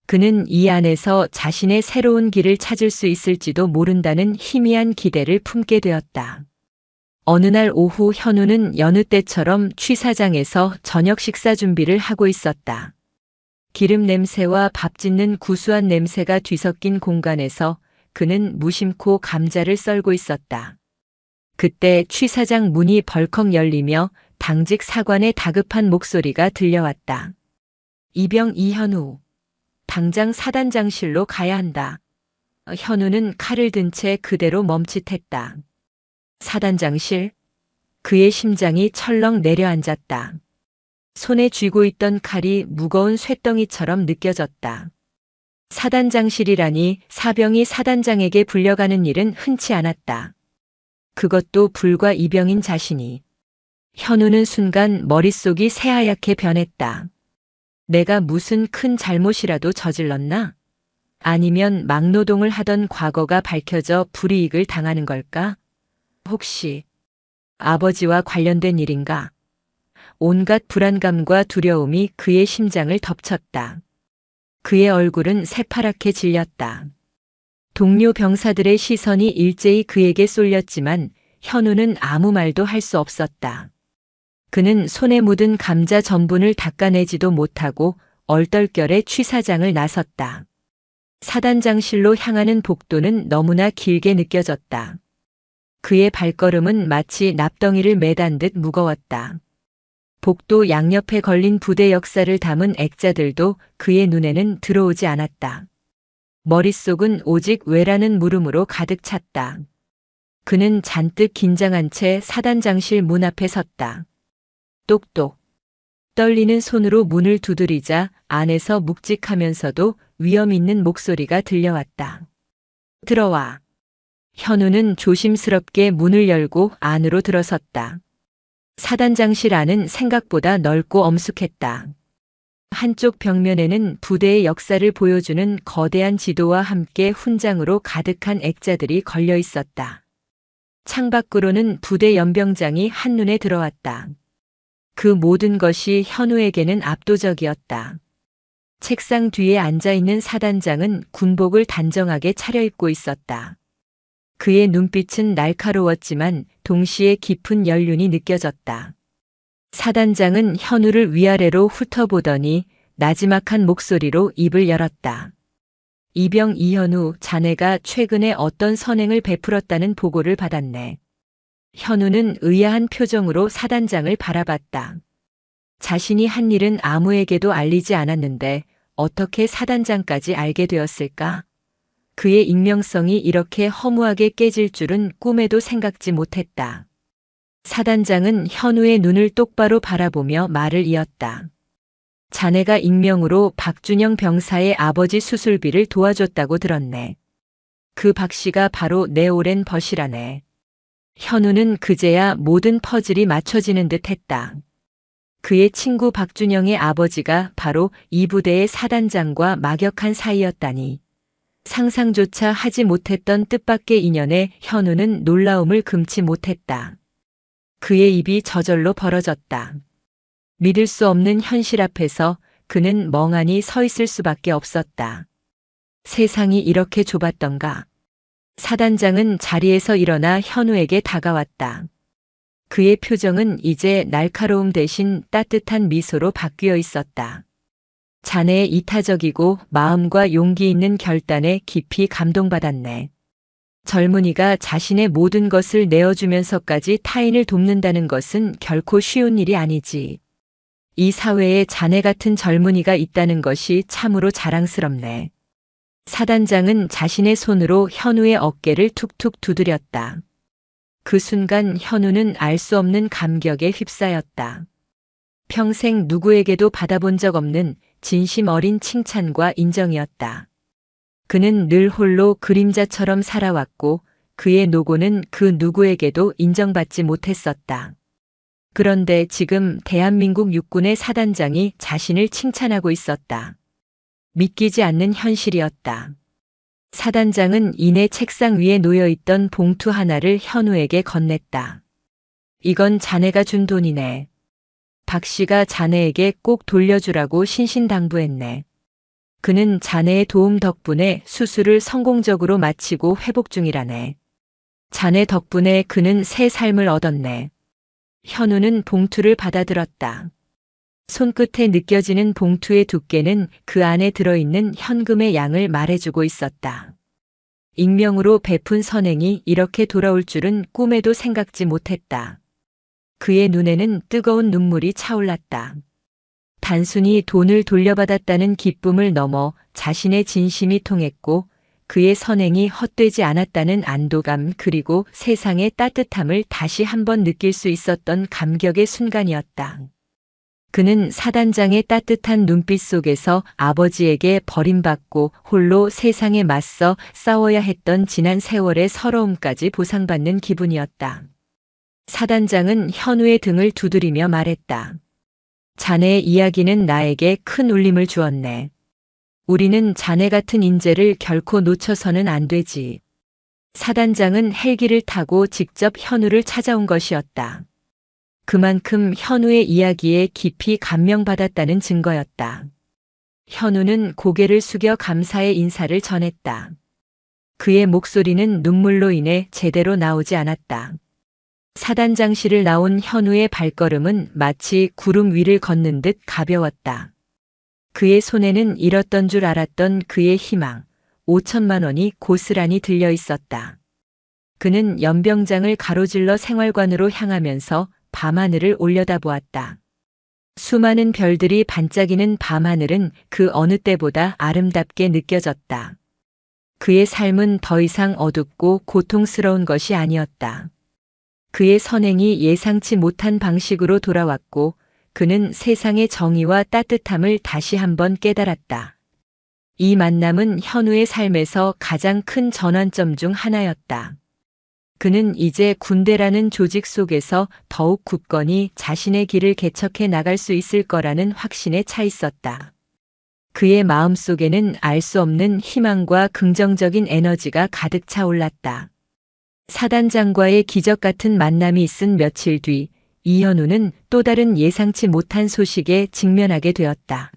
그는 이 안에서 자신의 새로운 길을 찾을 수 있을지도 모른다는 희미한 기대를 품게 되었다. 어느 날 오후 현우는 여느 때처럼 취사장에서 저녁 식사 준비를 하고 있었다. 기름 냄새와 밥 짓는 구수한 냄새가 뒤섞인 공간에서 그는 무심코 감자를 썰고 있었다. 그때 취사장 문이 벌컥 열리며 당직 사관의 다급한 목소리가 들려왔다. 이병 이현우, 당장 사단장실로 가야 한다. 현우는 칼을 든 채 그대로 멈칫했다. 사단장실? 그의 심장이 철렁 내려앉았다. 손에 쥐고 있던 칼이 무거운 쇳덩이처럼 느껴졌다. 사단장실이라니 사병이 사단장에게 불려가는 일은 흔치 않았다. 그것도 불과 이병인 자신이. 현우는 순간 머릿속이 새하얗게 변했다. 내가 무슨 큰 잘못이라도 저질렀나? 아니면 막노동을 하던 과거가 밝혀져 불이익을 당하는 걸까? 혹시 아버지와 관련된 일인가? 온갖 불안감과 두려움이 그의 심장을 덮쳤다. 그의 얼굴은 새파랗게 질렸다. 동료 병사들의 시선이 일제히 그에게 쏠렸지만 현우는 아무 말도 할 수 없었다. 그는 손에 묻은 감자 전분을 닦아내지도 못하고 얼떨결에 취사장을 나섰다. 사단장실로 향하는 복도는 너무나 길게 느껴졌다. 그의 발걸음은 마치 납덩이를 매단 듯 무거웠다. 복도 양옆에 걸린 부대 역사를 담은 액자들도 그의 눈에는 들어오지 않았다. 머릿속은 오직 왜라는 물음으로 가득 찼다. 그는 잔뜩 긴장한 채 사단장실 문 앞에 섰다. 똑똑. 떨리는 손으로 문을 두드리자 안에서 묵직하면서도 위험 있는 목소리가 들려왔다. 들어와. 현우는 조심스럽게 문을 열고 안으로 들어섰다. 사단장실 안은 생각보다 넓고 엄숙했다. 한쪽 벽면에는 부대의 역사를 보여주는 거대한 지도와 함께 훈장으로 가득한 액자들이 걸려 있었다. 창밖으로는 부대 연병장이 한눈에 들어왔다. 그 모든 것이 현우에게는 압도적이었다. 책상 뒤에 앉아있는 사단장은 군복을 단정하게 차려입고 있었다. 그의 눈빛은 날카로웠지만 동시에 깊은 연륜이 느껴졌다. 사단장은 현우를 위아래로 훑어보더니 나지막한 목소리로 입을 열었다. 이병 이현우, 자네가 최근에 어떤 선행을 베풀었다는 보고를 받았네. 현우는 의아한 표정으로 사단장을 바라봤다. 자신이 한 일은 아무에게도 알리지 않았는데 어떻게 사단장까지 알게 되었을까? 그의 익명성이 이렇게 허무하게 깨질 줄은 꿈에도 생각지 못했다. 사단장은 현우의 눈을 똑바로 바라보며 말을 이었다. 자네가 익명으로 박준영 병사의 아버지 수술비를 도와줬다고 들었네. 그 박 씨가 바로 내 오랜 벗이라네. 현우는 그제야 모든 퍼즐이 맞춰지는 듯 했다. 그의 친구 박준영의 아버지가 바로 이 부대의 사단장과 막역한 사이였다니. 상상조차 하지 못했던 뜻밖의 인연에 현우는 놀라움을 금치 못했다. 그의 입이 저절로 벌어졌다. 믿을 수 없는 현실 앞에서 그는 멍하니 서 있을 수밖에 없었다. 세상이 이렇게 좁았던가. 사단장은 자리에서 일어나 현우에게 다가왔다. 그의 표정은 이제 날카로움 대신 따뜻한 미소로 바뀌어 있었다. 자네의 이타적이고 마음과 용기 있는 결단에 깊이 감동받았네. 젊은이가 자신의 모든 것을 내어주면서까지 타인을 돕는다는 것은 결코 쉬운 일이 아니지. 이 사회에 자네 같은 젊은이가 있다는 것이 참으로 자랑스럽네. 사단장은 자신의 손으로 현우의 어깨를 툭툭 두드렸다. 그 순간 현우는 알 수 없는 감격에 휩싸였다. 평생 누구에게도 받아본 적 없는 진심 어린 칭찬과 인정이었다. 그는 늘 홀로 그림자처럼 살아왔고 그의 노고는 그 누구에게도 인정받지 못했었다. 그런데 지금 대한민국 육군의 사단장이 자신을 칭찬하고 있었다. 믿기지 않는 현실이었다. 사단장은 이내 책상 위에 놓여있던 봉투 하나를 현우에게 건넸다. 이건 자네가 준 돈이네. 박 씨가 자네에게 꼭 돌려주라고 신신당부했네. 그는 자네의 도움 덕분에 수술을 성공적으로 마치고 회복 중이라네. 자네 덕분에 그는 새 삶을 얻었네. 현우는 봉투를 받아들었다. 손끝에 느껴지는 봉투의 두께는 그 안에 들어있는 현금의 양을 말해주고 있었다. 익명으로 베푼 선행이 이렇게 돌아올 줄은 꿈에도 생각지 못했다. 그의 눈에는 뜨거운 눈물이 차올랐다. 단순히 돈을 돌려받았다는 기쁨을 넘어 자신의 진심이 통했고 그의 선행이 헛되지 않았다는 안도감 그리고 세상의 따뜻함을 다시 한번 느낄 수 있었던 감격의 순간이었다. 그는 사단장의 따뜻한 눈빛 속에서 아버지에게 버림받고 홀로 세상에 맞서 싸워야 했던 지난 세월의 서러움까지 보상받는 기분이었다. 사단장은 현우의 등을 두드리며 말했다. 자네의 이야기는 나에게 큰 울림을 주었네. 우리는 자네 같은 인재를 결코 놓쳐서는 안 되지. 사단장은 헬기를 타고 직접 현우를 찾아온 것이었다. 그만큼 현우의 이야기에 깊이 감명받았다는 증거였다. 현우는 고개를 숙여 감사의 인사를 전했다. 그의 목소리는 눈물로 인해 제대로 나오지 않았다. 사단장실을 나온 현우의 발걸음은 마치 구름 위를 걷는 듯 가벼웠다. 그의 손에는 잃었던 줄 알았던 그의 희망, 5천만 원이 고스란히 들려 있었다. 그는 연병장을 가로질러 생활관으로 향하면서 밤하늘을 올려다보았다. 수많은 별들이 반짝이는 밤하늘은 그 어느 때보다 아름답게 느껴졌다. 그의 삶은 더 이상 어둡고 고통스러운 것이 아니었다. 그의 선행이 예상치 못한 방식으로 돌아왔고 그는 세상의 정의와 따뜻함을 다시 한번 깨달았다. 이 만남은 현우의 삶에서 가장 큰 전환점 중 하나였다. 그는 이제 군대라는 조직 속에서 더욱 굳건히 자신의 길을 개척해 나갈 수 있을 거라는 확신에 차 있었다. 그의 마음속에는 알 수 없는 희망과 긍정적인 에너지가 가득 차올랐다. 사단장과의 기적 같은 만남이 있은 며칠 뒤 이현우는 또 다른 예상치 못한 소식에 직면하게 되었다.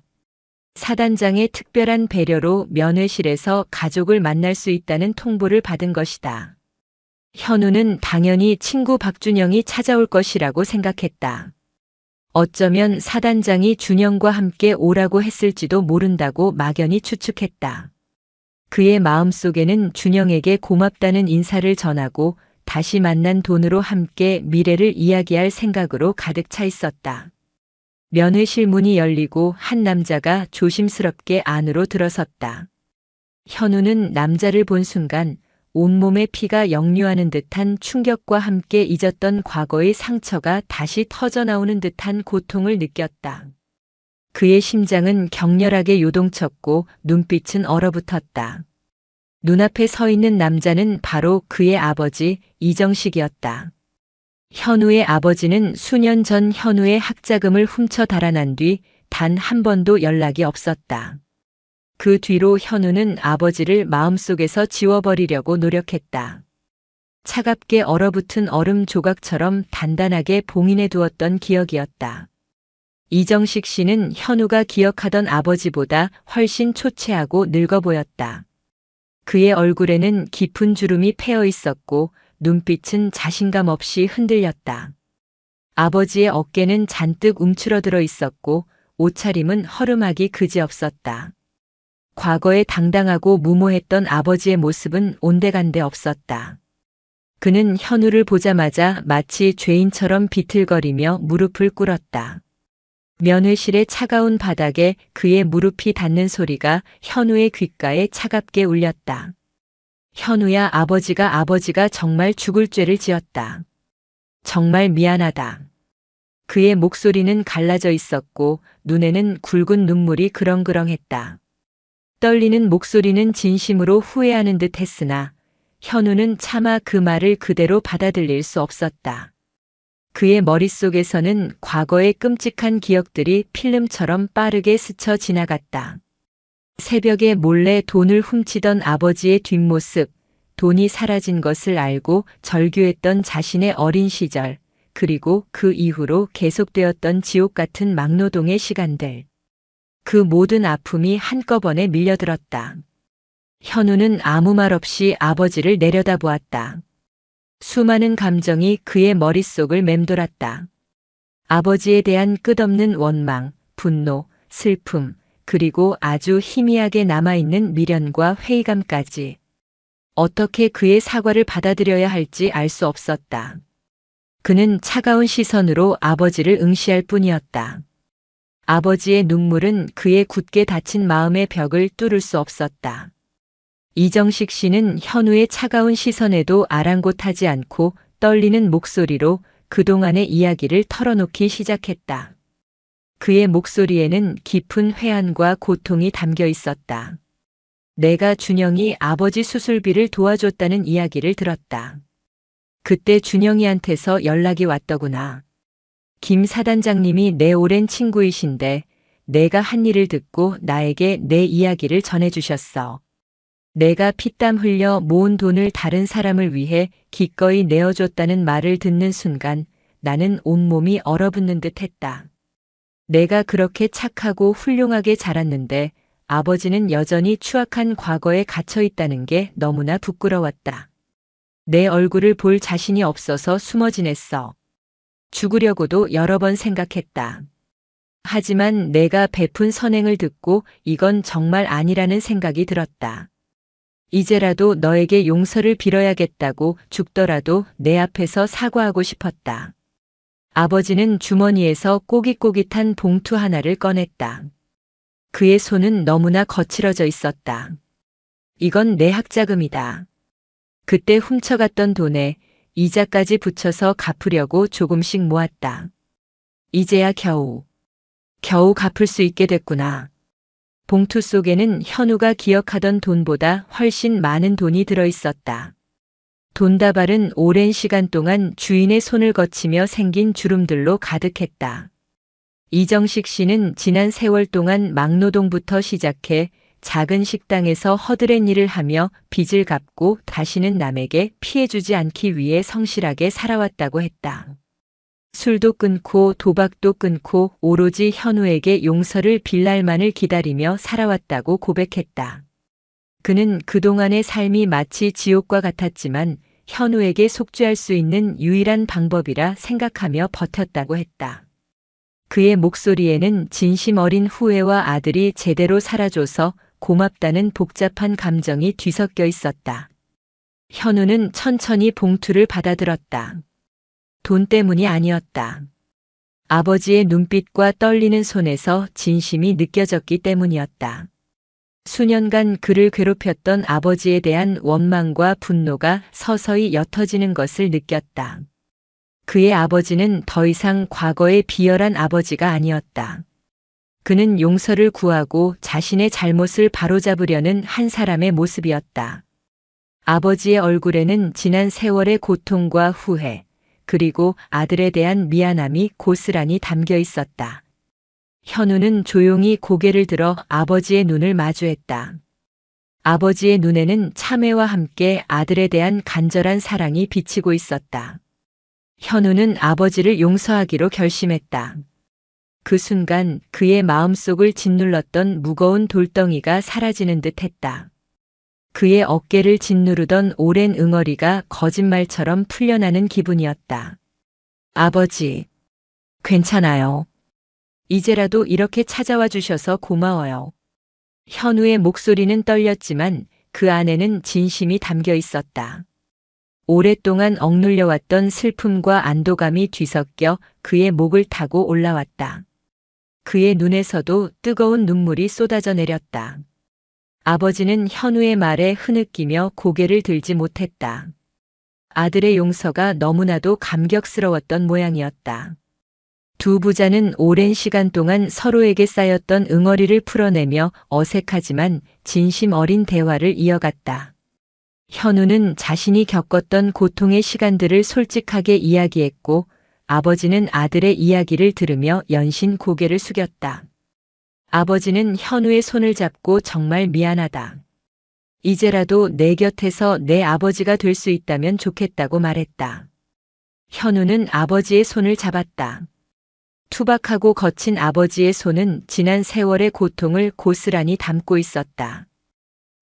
사단장의 특별한 배려로 면회실에서 가족을 만날 수 있다는 통보를 받은 것이다. 현우는 당연히 친구 박준영이 찾아올 것이라고 생각했다. 어쩌면 사단장이 준영과 함께 오라고 했을지도 모른다고 막연히 추측했다. 그의 마음속에는 준영에게 고맙다는 인사를 전하고 다시 만난 돈으로 함께 미래를 이야기할 생각으로 가득 차 있었다. 면회실 문이 열리고 한 남자가 조심스럽게 안으로 들어섰다. 현우는 남자를 본 순간 온몸에 피가 역류하는 듯한 충격과 함께 잊었던 과거의 상처가 다시 터져나오는 듯한 고통을 느꼈다. 그의 심장은 격렬하게 요동쳤고 눈빛은 얼어붙었다. 눈앞에 서 있는 남자는 바로 그의 아버지 이정식이었다. 현우의 아버지는 수년 전 현우의 학자금을 훔쳐 달아난 뒤 단 한 번도 연락이 없었다. 그 뒤로 현우는 아버지를 마음속에서 지워버리려고 노력했다. 차갑게 얼어붙은 얼음 조각처럼 단단하게 봉인해 두었던 기억이었다. 이정식 씨는 현우가 기억하던 아버지보다 훨씬 초췌하고 늙어 보였다. 그의 얼굴에는 깊은 주름이 패어 있었고 눈빛은 자신감 없이 흔들렸다. 아버지의 어깨는 잔뜩 움츠러들어 있었고 옷차림은 허름하기 그지없었다. 과거에 당당하고 무모했던 아버지의 모습은 온데간데 없었다. 그는 현우를 보자마자 마치 죄인처럼 비틀거리며 무릎을 꿇었다. 면회실의 차가운 바닥에 그의 무릎이 닿는 소리가 현우의 귓가에 차갑게 울렸다. 현우야, 아버지가 정말 죽을 죄를 지었다. 정말 미안하다. 그의 목소리는 갈라져 있었고 눈에는 굵은 눈물이 그렁그렁했다. 떨리는 목소리는 진심으로 후회하는 듯 했으나 현우는 차마 그 말을 그대로 받아들일 수 없었다. 그의 머릿속에서는 과거의 끔찍한 기억들이 필름처럼 빠르게 스쳐 지나갔다. 새벽에 몰래 돈을 훔치던 아버지의 뒷모습, 돈이 사라진 것을 알고 절규했던 자신의 어린 시절, 그리고 그 이후로 계속되었던 지옥 같은 막노동의 시간들. 그 모든 아픔이 한꺼번에 밀려들었다. 현우는 아무 말 없이 아버지를 내려다보았다. 수많은 감정이 그의 머릿속을 맴돌았다. 아버지에 대한 끝없는 원망, 분노, 슬픔, 그리고 아주 희미하게 남아있는 미련과 회의감까지. 어떻게 그의 사과를 받아들여야 할지 알 수 없었다. 그는 차가운 시선으로 아버지를 응시할 뿐이었다. 아버지의 눈물은 그의 굳게 닫힌 마음의 벽을 뚫을 수 없었다. 이정식 씨는 현우의 차가운 시선에도 아랑곳하지 않고 떨리는 목소리로 그동안의 이야기를 털어놓기 시작했다. 그의 목소리에는 깊은 회한과 고통이 담겨 있었다. 내가 준영이 아버지 수술비를 도와줬다는 이야기를 들었다. 그때 준영이한테서 연락이 왔더구나. 김 사단장님이 내 오랜 친구이신데 내가 한 일을 듣고 나에게 내 이야기를 전해주셨어. 내가 피땀 흘려 모은 돈을 다른 사람을 위해 기꺼이 내어줬다는 말을 듣는 순간 나는 온몸이 얼어붙는 듯 했다. 내가 그렇게 착하고 훌륭하게 자랐는데 아버지는 여전히 추악한 과거에 갇혀 있다는 게 너무나 부끄러웠다. 내 얼굴을 볼 자신이 없어서 숨어 지냈어. 죽으려고도 여러 번 생각했다. 하지만 내가 베푼 선행을 듣고 이건 정말 아니라는 생각이 들었다. 이제라도 너에게 용서를 빌어야겠다고 죽더라도 내 앞에서 사과하고 싶었다. 아버지는 주머니에서 꼬깃꼬깃한 봉투 하나를 꺼냈다. 그의 손은 너무나 거칠어져 있었다. 이건 내 학자금이다. 그때 훔쳐갔던 돈에 이자까지 붙여서 갚으려고 조금씩 모았다. 이제야 겨우 갚을 수 있게 됐구나. 봉투 속에는 현우가 기억하던 돈보다 훨씬 많은 돈이 들어 있었다. 돈다발은 오랜 시간 동안 주인의 손을 거치며 생긴 주름들로 가득했다. 이정식 씨는 지난 세월 동안 막노동부터 시작해 작은 식당에서 허드렛 일을 하며 빚을 갚고 다시는 남에게 피해주지 않기 위해 성실하게 살아왔다고 했다. 술도 끊고 도박도 끊고 오로지 현우에게 용서를 빌 날만을 기다리며 살아왔다고 고백했다. 그는 그동안의 삶이 마치 지옥과 같았지만 현우에게 속죄할 수 있는 유일한 방법이라 생각하며 버텼다고 했다. 그의 목소리에는 진심 어린 후회와 아들이 제대로 살아줘서 고맙다는 복잡한 감정이 뒤섞여 있었다. 현우는 천천히 봉투를 받아들었다. 돈 때문이 아니었다. 아버지의 눈빛과 떨리는 손에서 진심이 느껴졌기 때문이었다. 수년간 그를 괴롭혔던 아버지에 대한 원망과 분노가 서서히 옅어지는 것을 느꼈다. 그의 아버지는 더 이상 과거의 비열한 아버지가 아니었다. 그는 용서를 구하고 자신의 잘못을 바로잡으려는 한 사람의 모습이었다. 아버지의 얼굴에는 지난 세월의 고통과 후회, 그리고 아들에 대한 미안함이 고스란히 담겨 있었다. 현우는 조용히 고개를 들어 아버지의 눈을 마주했다. 아버지의 눈에는 참회와 함께 아들에 대한 간절한 사랑이 비치고 있었다. 현우는 아버지를 용서하기로 결심했다. 그 순간 그의 마음속을 짓눌렀던 무거운 돌덩이가 사라지는 듯 했다. 그의 어깨를 짓누르던 오랜 응어리가 거짓말처럼 풀려나는 기분이었다. 아버지, 괜찮아요. 이제라도 이렇게 찾아와 주셔서 고마워요. 현우의 목소리는 떨렸지만 그 안에는 진심이 담겨 있었다. 오랫동안 억눌려왔던 슬픔과 안도감이 뒤섞여 그의 목을 타고 올라왔다. 그의 눈에서도 뜨거운 눈물이 쏟아져 내렸다. 아버지는 현우의 말에 흐느끼며 고개를 들지 못했다. 아들의 용서가 너무나도 감격스러웠던 모양이었다. 두 부자는 오랜 시간 동안 서로에게 쌓였던 응어리를 풀어내며 어색하지만 진심 어린 대화를 이어갔다. 현우는 자신이 겪었던 고통의 시간들을 솔직하게 이야기했고 아버지는 아들의 이야기를 들으며 연신 고개를 숙였다. 아버지는 현우의 손을 잡고 정말 미안하다. 이제라도 내 곁에서 내 아버지가 될 수 있다면 좋겠다고 말했다. 현우는 아버지의 손을 잡았다. 투박하고 거친 아버지의 손은 지난 세월의 고통을 고스란히 담고 있었다.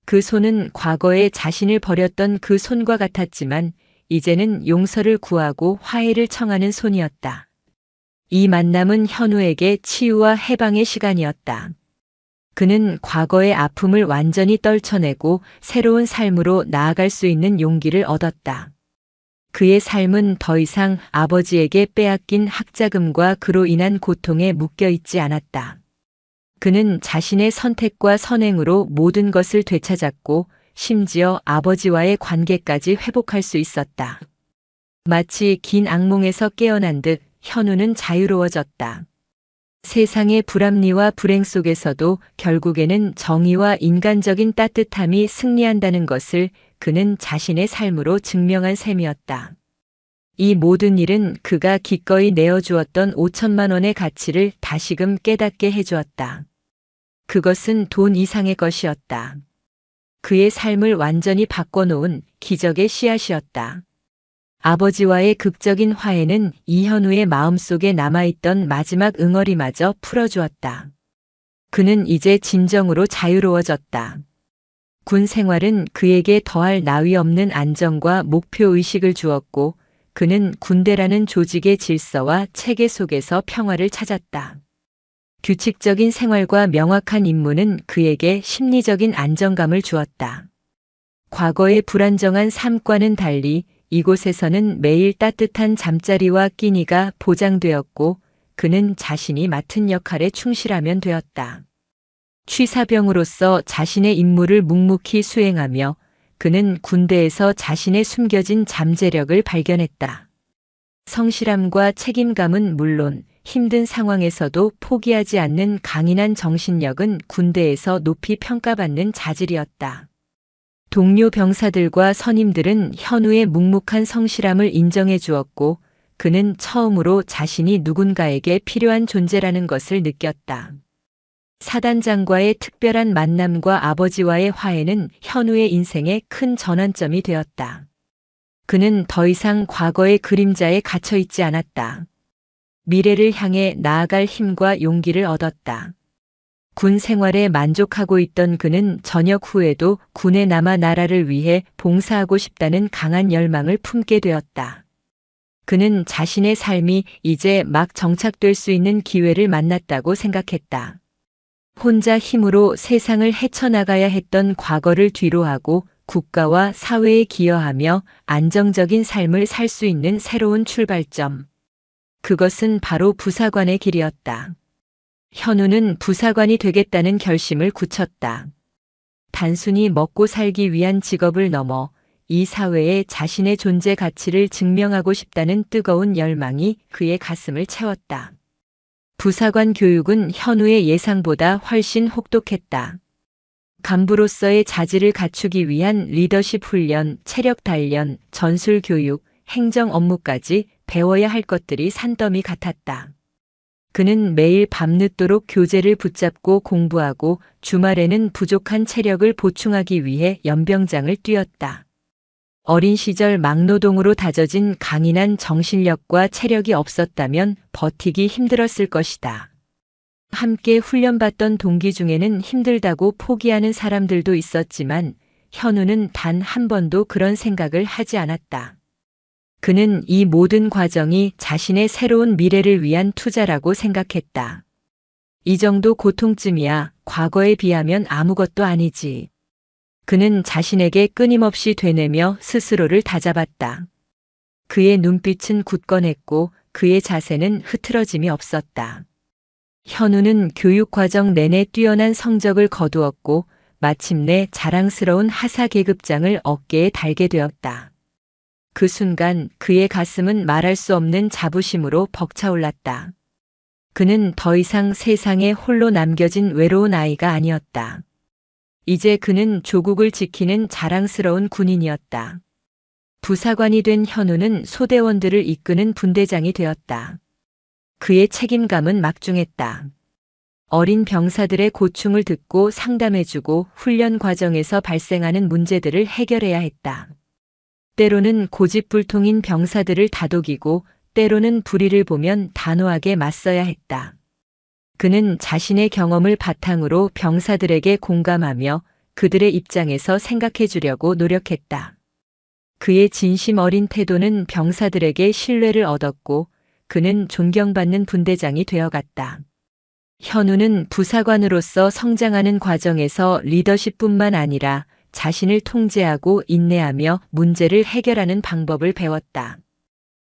그 손은 과거에 자신을 버렸던 그 손과 같았지만 이제는 용서를 구하고 화해를 청하는 손이었다. 이 만남은 현우에게 치유와 해방의 시간이었다. 그는 과거의 아픔을 완전히 떨쳐내고 새로운 삶으로 나아갈 수 있는 용기를 얻었다. 그의 삶은 더 이상 아버지에게 빼앗긴 학자금과 그로 인한 고통에 묶여 있지 않았다. 그는 자신의 선택과 선행으로 모든 것을 되찾았고 심지어 아버지와의 관계까지 회복할 수 있었다. 마치 긴 악몽에서 깨어난 듯 현우는 자유로워졌다. 세상의 불합리와 불행 속에서도 결국에는 정의와 인간적인 따뜻함이 승리한다는 것을 그는 자신의 삶으로 증명한 셈이었다. 이 모든 일은 그가 기꺼이 내어주었던 5천만 원의 가치를 다시금 깨닫게 해주었다. 그것은 돈 이상의 것이었다. 그의 삶을 완전히 바꿔놓은 기적의 씨앗이었다. 아버지와의 극적인 화해는 이현우의 마음속에 남아있던 마지막 응어리마저 풀어주었다. 그는 이제 진정으로 자유로워졌다. 군 생활은 그에게 더할 나위 없는 안정과 목표의식을 주었고 그는 군대라는 조직의 질서와 체계 속에서 평화를 찾았다. 규칙적인 생활과 명확한 임무는 그에게 심리적인 안정감을 주었다. 과거의 불안정한 삶과는 달리 이곳에서는 매일 따뜻한 잠자리와 끼니가 보장되었고 그는 자신이 맡은 역할에 충실하면 되었다. 취사병으로서 자신의 임무를 묵묵히 수행하며 그는 군대에서 자신의 숨겨진 잠재력을 발견했다. 성실함과 책임감은 물론 힘든 상황에서도 포기하지 않는 강인한 정신력은 군대에서 높이 평가받는 자질이었다. 동료 병사들과 선임들은 현우의 묵묵한 성실함을 인정해 주었고 그는 처음으로 자신이 누군가에게 필요한 존재라는 것을 느꼈다. 사단장과의 특별한 만남과 아버지와의 화해는 현우의 인생의 큰 전환점이 되었다. 그는 더 이상 과거의 그림자에 갇혀 있지 않았다. 미래를 향해 나아갈 힘과 용기를 얻었다. 군 생활에 만족하고 있던 그는 전역 후에도 군에 남아 나라를 위해 봉사하고 싶다는 강한 열망을 품게 되었다. 그는 자신의 삶이 이제 막 정착될 수 있는 기회를 만났다고 생각했다. 혼자 힘으로 세상을 헤쳐나가야 했던 과거를 뒤로하고 국가와 사회에 기여하며 안정적인 삶을 살 수 있는 새로운 출발점. 그것은 바로 부사관의 길이었다. 현우는 부사관이 되겠다는 결심을 굳혔다. 단순히 먹고 살기 위한 직업을 넘어 이 사회에 자신의 존재 가치를 증명하고 싶다는 뜨거운 열망이 그의 가슴을 채웠다. 부사관 교육은 현우의 예상보다 훨씬 혹독했다. 간부로서의 자질을 갖추기 위한 리더십 훈련, 체력 단련, 전술 교육, 행정 업무까지 배워야 할 것들이 산더미 같았다. 그는 매일 밤늦도록 교재를 붙잡고 공부하고 주말에는 부족한 체력을 보충하기 위해 연병장을 뛰었다. 어린 시절 막노동으로 다져진 강인한 정신력과 체력이 없었다면 버티기 힘들었을 것이다. 함께 훈련받던 동기 중에는 힘들다고 포기하는 사람들도 있었지만 현우는 단 한 번도 그런 생각을 하지 않았다. 그는 이 모든 과정이 자신의 새로운 미래를 위한 투자라고 생각했다. 이 정도 고통쯤이야 과거에 비하면 아무것도 아니지. 그는 자신에게 끊임없이 되뇌며 스스로를 다잡았다. 그의 눈빛은 굳건했고 그의 자세는 흐트러짐이 없었다. 현우는 교육과정 내내 뛰어난 성적을 거두었고 마침내 자랑스러운 하사 계급장을 어깨에 달게 되었다. 그 순간 그의 가슴은 말할 수 없는 자부심으로 벅차올랐다. 그는 더 이상 세상에 홀로 남겨진 외로운 아이가 아니었다. 이제 그는 조국을 지키는 자랑스러운 군인이었다. 부사관이 된 현우는 소대원들을 이끄는 분대장이 되었다. 그의 책임감은 막중했다. 어린 병사들의 고충을 듣고 상담해주고 훈련 과정에서 발생하는 문제들을 해결해야 했다. 때로는 고집불통인 병사들을 다독이고 때로는 불의를 보면 단호하게 맞서야 했다. 그는 자신의 경험을 바탕으로 병사들에게 공감하며 그들의 입장에서 생각해 주려고 노력했다. 그의 진심 어린 태도는 병사들에게 신뢰를 얻었고 그는 존경받는 분대장이 되어갔다. 현우는 부사관으로서 성장하는 과정에서 리더십뿐만 아니라 자신을 통제하고 인내하며 문제를 해결하는 방법을 배웠다.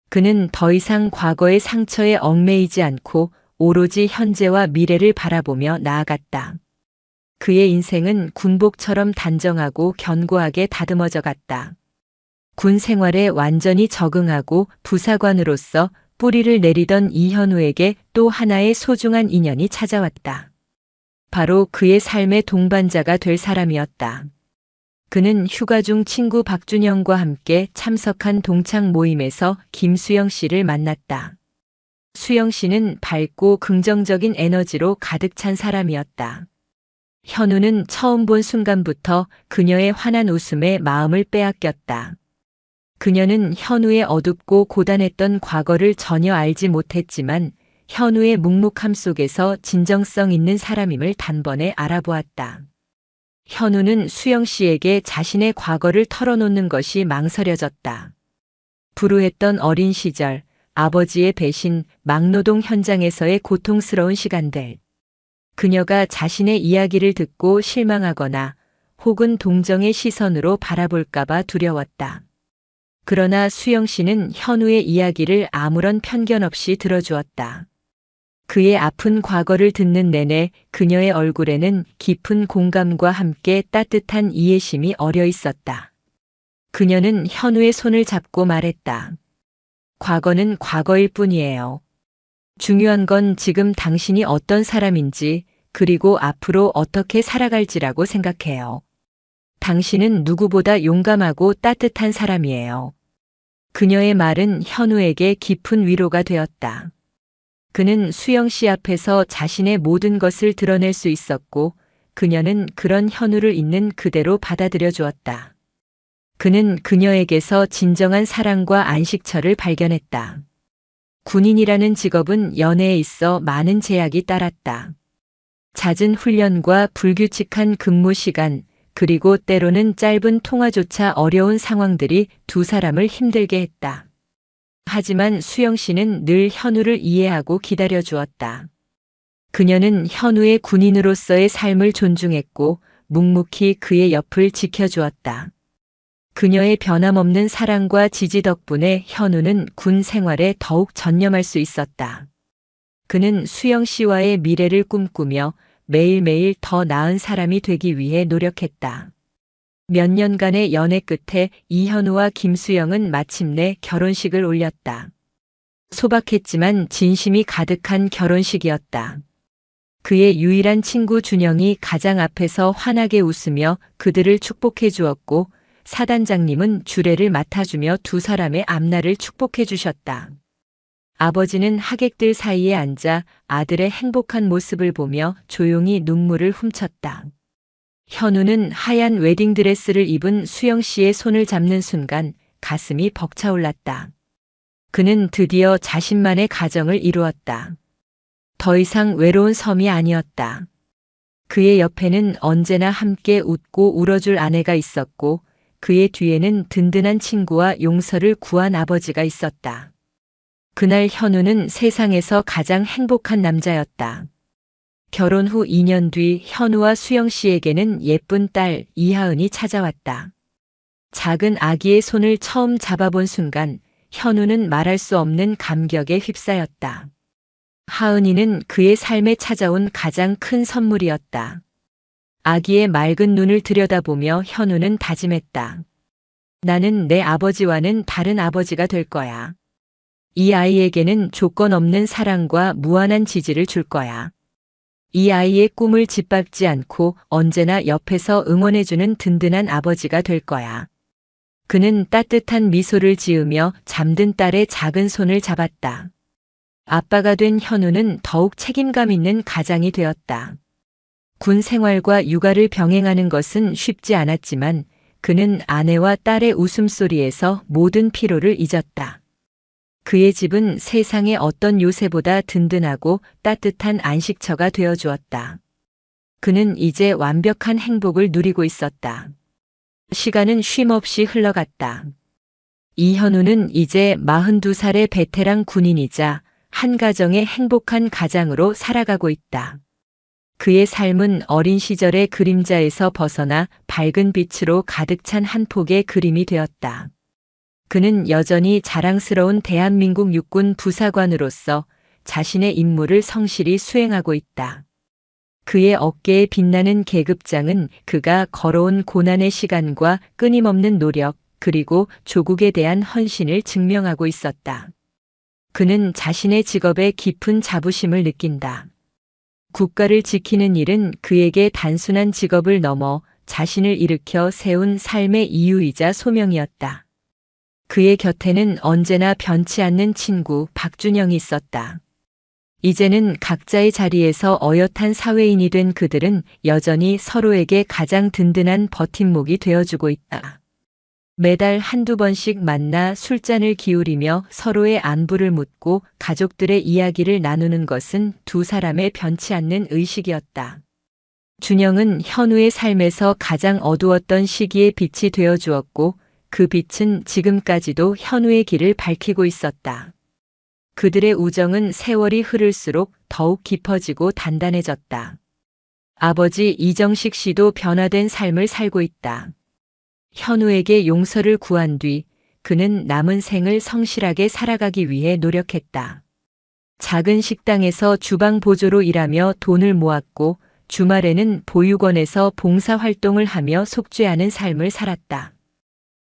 그는 더 이상 과거의 상처에 얽매이지 않고 오로지 현재와 미래를 바라보며 나아갔다. 그의 인생은 군복처럼 단정하고 견고하게 다듬어져 갔다. 군 생활에 완전히 적응하고 부사관으로서 뿌리를 내리던 이현우에게 또 하나의 소중한 인연이 찾아왔다. 바로 그의 삶의 동반자가 될 사람이었다. 그는 휴가 중 친구 박준영과 함께 참석한 동창 모임에서 김수영 씨를 만났다. 수영 씨는 밝고 긍정적인 에너지로 가득 찬 사람이었다. 현우는 처음 본 순간부터 그녀의 환한 웃음에 마음을 빼앗겼다. 그녀는 현우의 어둡고 고단했던 과거를 전혀 알지 못했지만 현우의 묵묵함 속에서 진정성 있는 사람임을 단번에 알아보았다. 현우는 수영 씨에게 자신의 과거를 털어놓는 것이 망설여졌다. 불우했던 어린 시절, 아버지의 배신, 막노동 현장에서의 고통스러운 시간들. 그녀가 자신의 이야기를 듣고 실망하거나 혹은 동정의 시선으로 바라볼까봐 두려웠다. 그러나 수영 씨는 현우의 이야기를 아무런 편견 없이 들어주었다. 그의 아픈 과거를 듣는 내내 그녀의 얼굴에는 깊은 공감과 함께 따뜻한 이해심이 어려 있었다. 그녀는 현우의 손을 잡고 말했다. 과거는 과거일 뿐이에요. 중요한 건 지금 당신이 어떤 사람인지 그리고 앞으로 어떻게 살아갈지라고 생각해요. 당신은 누구보다 용감하고 따뜻한 사람이에요. 그녀의 말은 현우에게 깊은 위로가 되었다. 그는 수영 씨 앞에서 자신의 모든 것을 드러낼 수 있었고 그녀는 그런 현우를 있는 그대로 받아들여 주었다. 그는 그녀에게서 진정한 사랑과 안식처를 발견했다. 군인이라는 직업은 연애에 있어 많은 제약이 따랐다. 잦은 훈련과 불규칙한 근무 시간, 그리고 때로는 짧은 통화조차 어려운 상황들이 두 사람을 힘들게 했다. 하지만 수영 씨는 늘 현우를 이해하고 기다려 주었다. 그녀는 현우의 군인으로서의 삶을 존중했고 묵묵히 그의 옆을 지켜주었다. 그녀의 변함없는 사랑과 지지 덕분에 현우는 군 생활에 더욱 전념할 수 있었다. 그는 수영 씨와의 미래를 꿈꾸며 매일매일 더 나은 사람이 되기 위해 노력했다. 몇 년간의 연애 끝에 이현우와 김수영은 마침내 결혼식을 올렸다. 소박했지만 진심이 가득한 결혼식이었다. 그의 유일한 친구 준영이 가장 앞에서 환하게 웃으며 그들을 축복해 주었고 사단장님은 주례를 맡아주며 두 사람의 앞날을 축복해 주셨다. 아버지는 하객들 사이에 앉아 아들의 행복한 모습을 보며 조용히 눈물을 훔쳤다. 현우는 하얀 웨딩드레스를 입은 수영 씨의 손을 잡는 순간 가슴이 벅차올랐다. 그는 드디어 자신만의 가정을 이루었다. 더 이상 외로운 섬이 아니었다. 그의 옆에는 언제나 함께 웃고 울어줄 아내가 있었고 그의 뒤에는 든든한 친구와 용서를 구한 아버지가 있었다. 그날 현우는 세상에서 가장 행복한 남자였다. 결혼 후 2년 뒤 현우와 수영 씨에게는 예쁜 딸 이하은이 찾아왔다. 작은 아기의 손을 처음 잡아본 순간 현우는 말할 수 없는 감격에 휩싸였다. 하은이는 그의 삶에 찾아온 가장 큰 선물이었다. 아기의 맑은 눈을 들여다보며 현우는 다짐했다. 나는 내 아버지와는 다른 아버지가 될 거야. 이 아이에게는 조건 없는 사랑과 무한한 지지를 줄 거야. 이 아이의 꿈을 짓밟지 않고 언제나 옆에서 응원해주는 든든한 아버지가 될 거야. 그는 따뜻한 미소를 지으며 잠든 딸의 작은 손을 잡았다. 아빠가 된 현우는 더욱 책임감 있는 가장이 되었다. 군 생활과 육아를 병행하는 것은 쉽지 않았지만 그는 아내와 딸의 웃음소리에서 모든 피로를 잊었다. 그의 집은 세상의 어떤 요새보다 든든하고 따뜻한 안식처가 되어 주었다. 그는 이제 완벽한 행복을 누리고 있었다. 시간은 쉼없이 흘러갔다. 이현우는 이제 42살의 베테랑 군인이자 한 가정의 행복한 가장으로 살아가고 있다. 그의 삶은 어린 시절의 그림자에서 벗어나 밝은 빛으로 가득 찬 한 폭의 그림이 되었다. 그는 여전히 자랑스러운 대한민국 육군 부사관으로서 자신의 임무를 성실히 수행하고 있다. 그의 어깨에 빛나는 계급장은 그가 걸어온 고난의 시간과 끊임없는 노력, 그리고 조국에 대한 헌신을 증명하고 있었다. 그는 자신의 직업에 깊은 자부심을 느낀다. 국가를 지키는 일은 그에게 단순한 직업을 넘어 자신을 일으켜 세운 삶의 이유이자 소명이었다. 그의 곁에는 언제나 변치 않는 친구 박준영이 있었다. 이제는 각자의 자리에서 어엿한 사회인이 된 그들은 여전히 서로에게 가장 든든한 버팀목이 되어주고 있다. 매달 한두 번씩 만나 술잔을 기울이며 서로의 안부를 묻고 가족들의 이야기를 나누는 것은 두 사람의 변치 않는 의식이었다. 준영은 현우의 삶에서 가장 어두웠던 시기에 빛이 되어 주었고 그 빛은 지금까지도 현우의 길을 밝히고 있었다. 그들의 우정은 세월이 흐를수록 더욱 깊어지고 단단해졌다. 아버지 이정식 씨도 변화된 삶을 살고 있다. 현우에게 용서를 구한 뒤 그는 남은 생을 성실하게 살아가기 위해 노력했다. 작은 식당에서 주방 보조로 일하며 돈을 모았고 주말에는 보육원에서 봉사활동을 하며 속죄하는 삶을 살았다.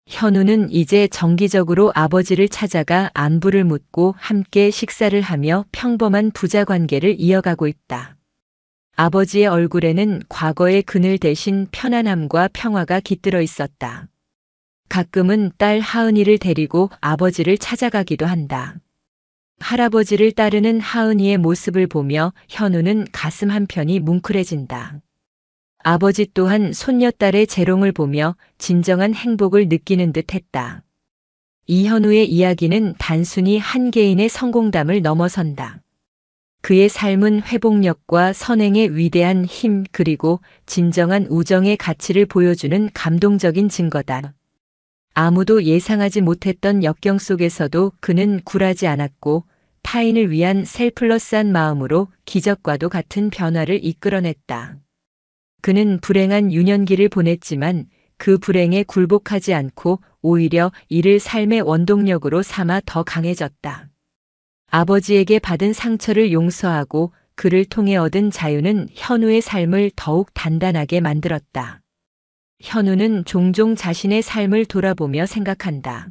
현우는 이제 정기적으로 아버지를 찾아가 안부를 묻고 함께 식사를 하며 평범한 부자 관계를 이어가고 있다. 아버지의 얼굴에는 과거의 그늘 대신 편안함과 평화가 깃들어 있었다. 가끔은 딸 하은이를 데리고 아버지를 찾아가기도 한다. 할아버지를 따르는 하은이의 모습을 보며 현우는 가슴 한편이 뭉클해진다. 아버지 또한 손녀딸의 재롱을 보며 진정한 행복을 느끼는 듯 했다. 이현우의 이야기는 단순히 한 개인의 성공담을 넘어선다. 그의 삶은 회복력과 선행의 위대한 힘 그리고 진정한 우정의 가치를 보여주는 감동적인 증거다. 아무도 예상하지 못했던 역경 속에서도 그는 굴하지 않았고 타인을 위한 셀플러스한 마음으로 기적과도 같은 변화를 이끌어냈다. 그는 불행한 유년기를 보냈지만 그 불행에 굴복하지 않고 오히려 이를 삶의 원동력으로 삼아 더 강해졌다. 아버지에게 받은 상처를 용서하고 그를 통해 얻은 자유는 현우의 삶을 더욱 단단하게 만들었다. 현우는 종종 자신의 삶을 돌아보며 생각한다.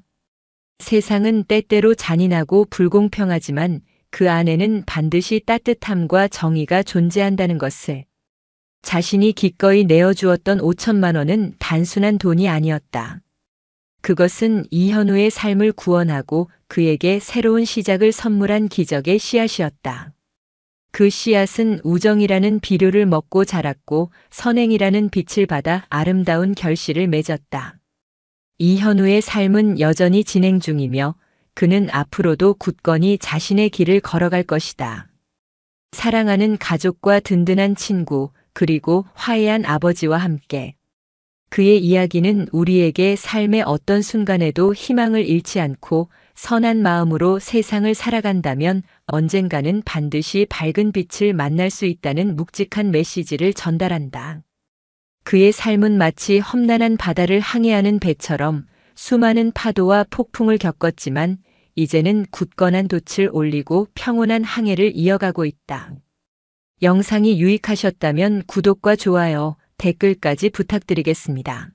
세상은 때때로 잔인하고 불공평하지만 그 안에는 반드시 따뜻함과 정의가 존재한다는 것을. 자신이 기꺼이 내어주었던 5천만 원은 단순한 돈이 아니었다. 그것은 이현우의 삶을 구원하고 그에게 새로운 시작을 선물한 기적의 씨앗이었다. 그 씨앗은 우정이라는 비료를 먹고 자랐고 선행이라는 빛을 받아 아름다운 결실을 맺었다. 이현우의 삶은 여전히 진행 중이며 그는 앞으로도 굳건히 자신의 길을 걸어갈 것이다. 사랑하는 가족과 든든한 친구, 그리고 화해한 아버지와 함께 그의 이야기는 우리에게 삶의 어떤 순간에도 희망을 잃지 않고 선한 마음으로 세상을 살아간다면 언젠가는 반드시 밝은 빛을 만날 수 있다는 묵직한 메시지를 전달한다. 그의 삶은 마치 험난한 바다를 항해하는 배처럼 수많은 파도와 폭풍을 겪었지만 이제는 굳건한 돛을 올리고 평온한 항해를 이어가고 있다. 영상이 유익하셨다면 구독과 좋아요, 댓글까지 부탁드리겠습니다.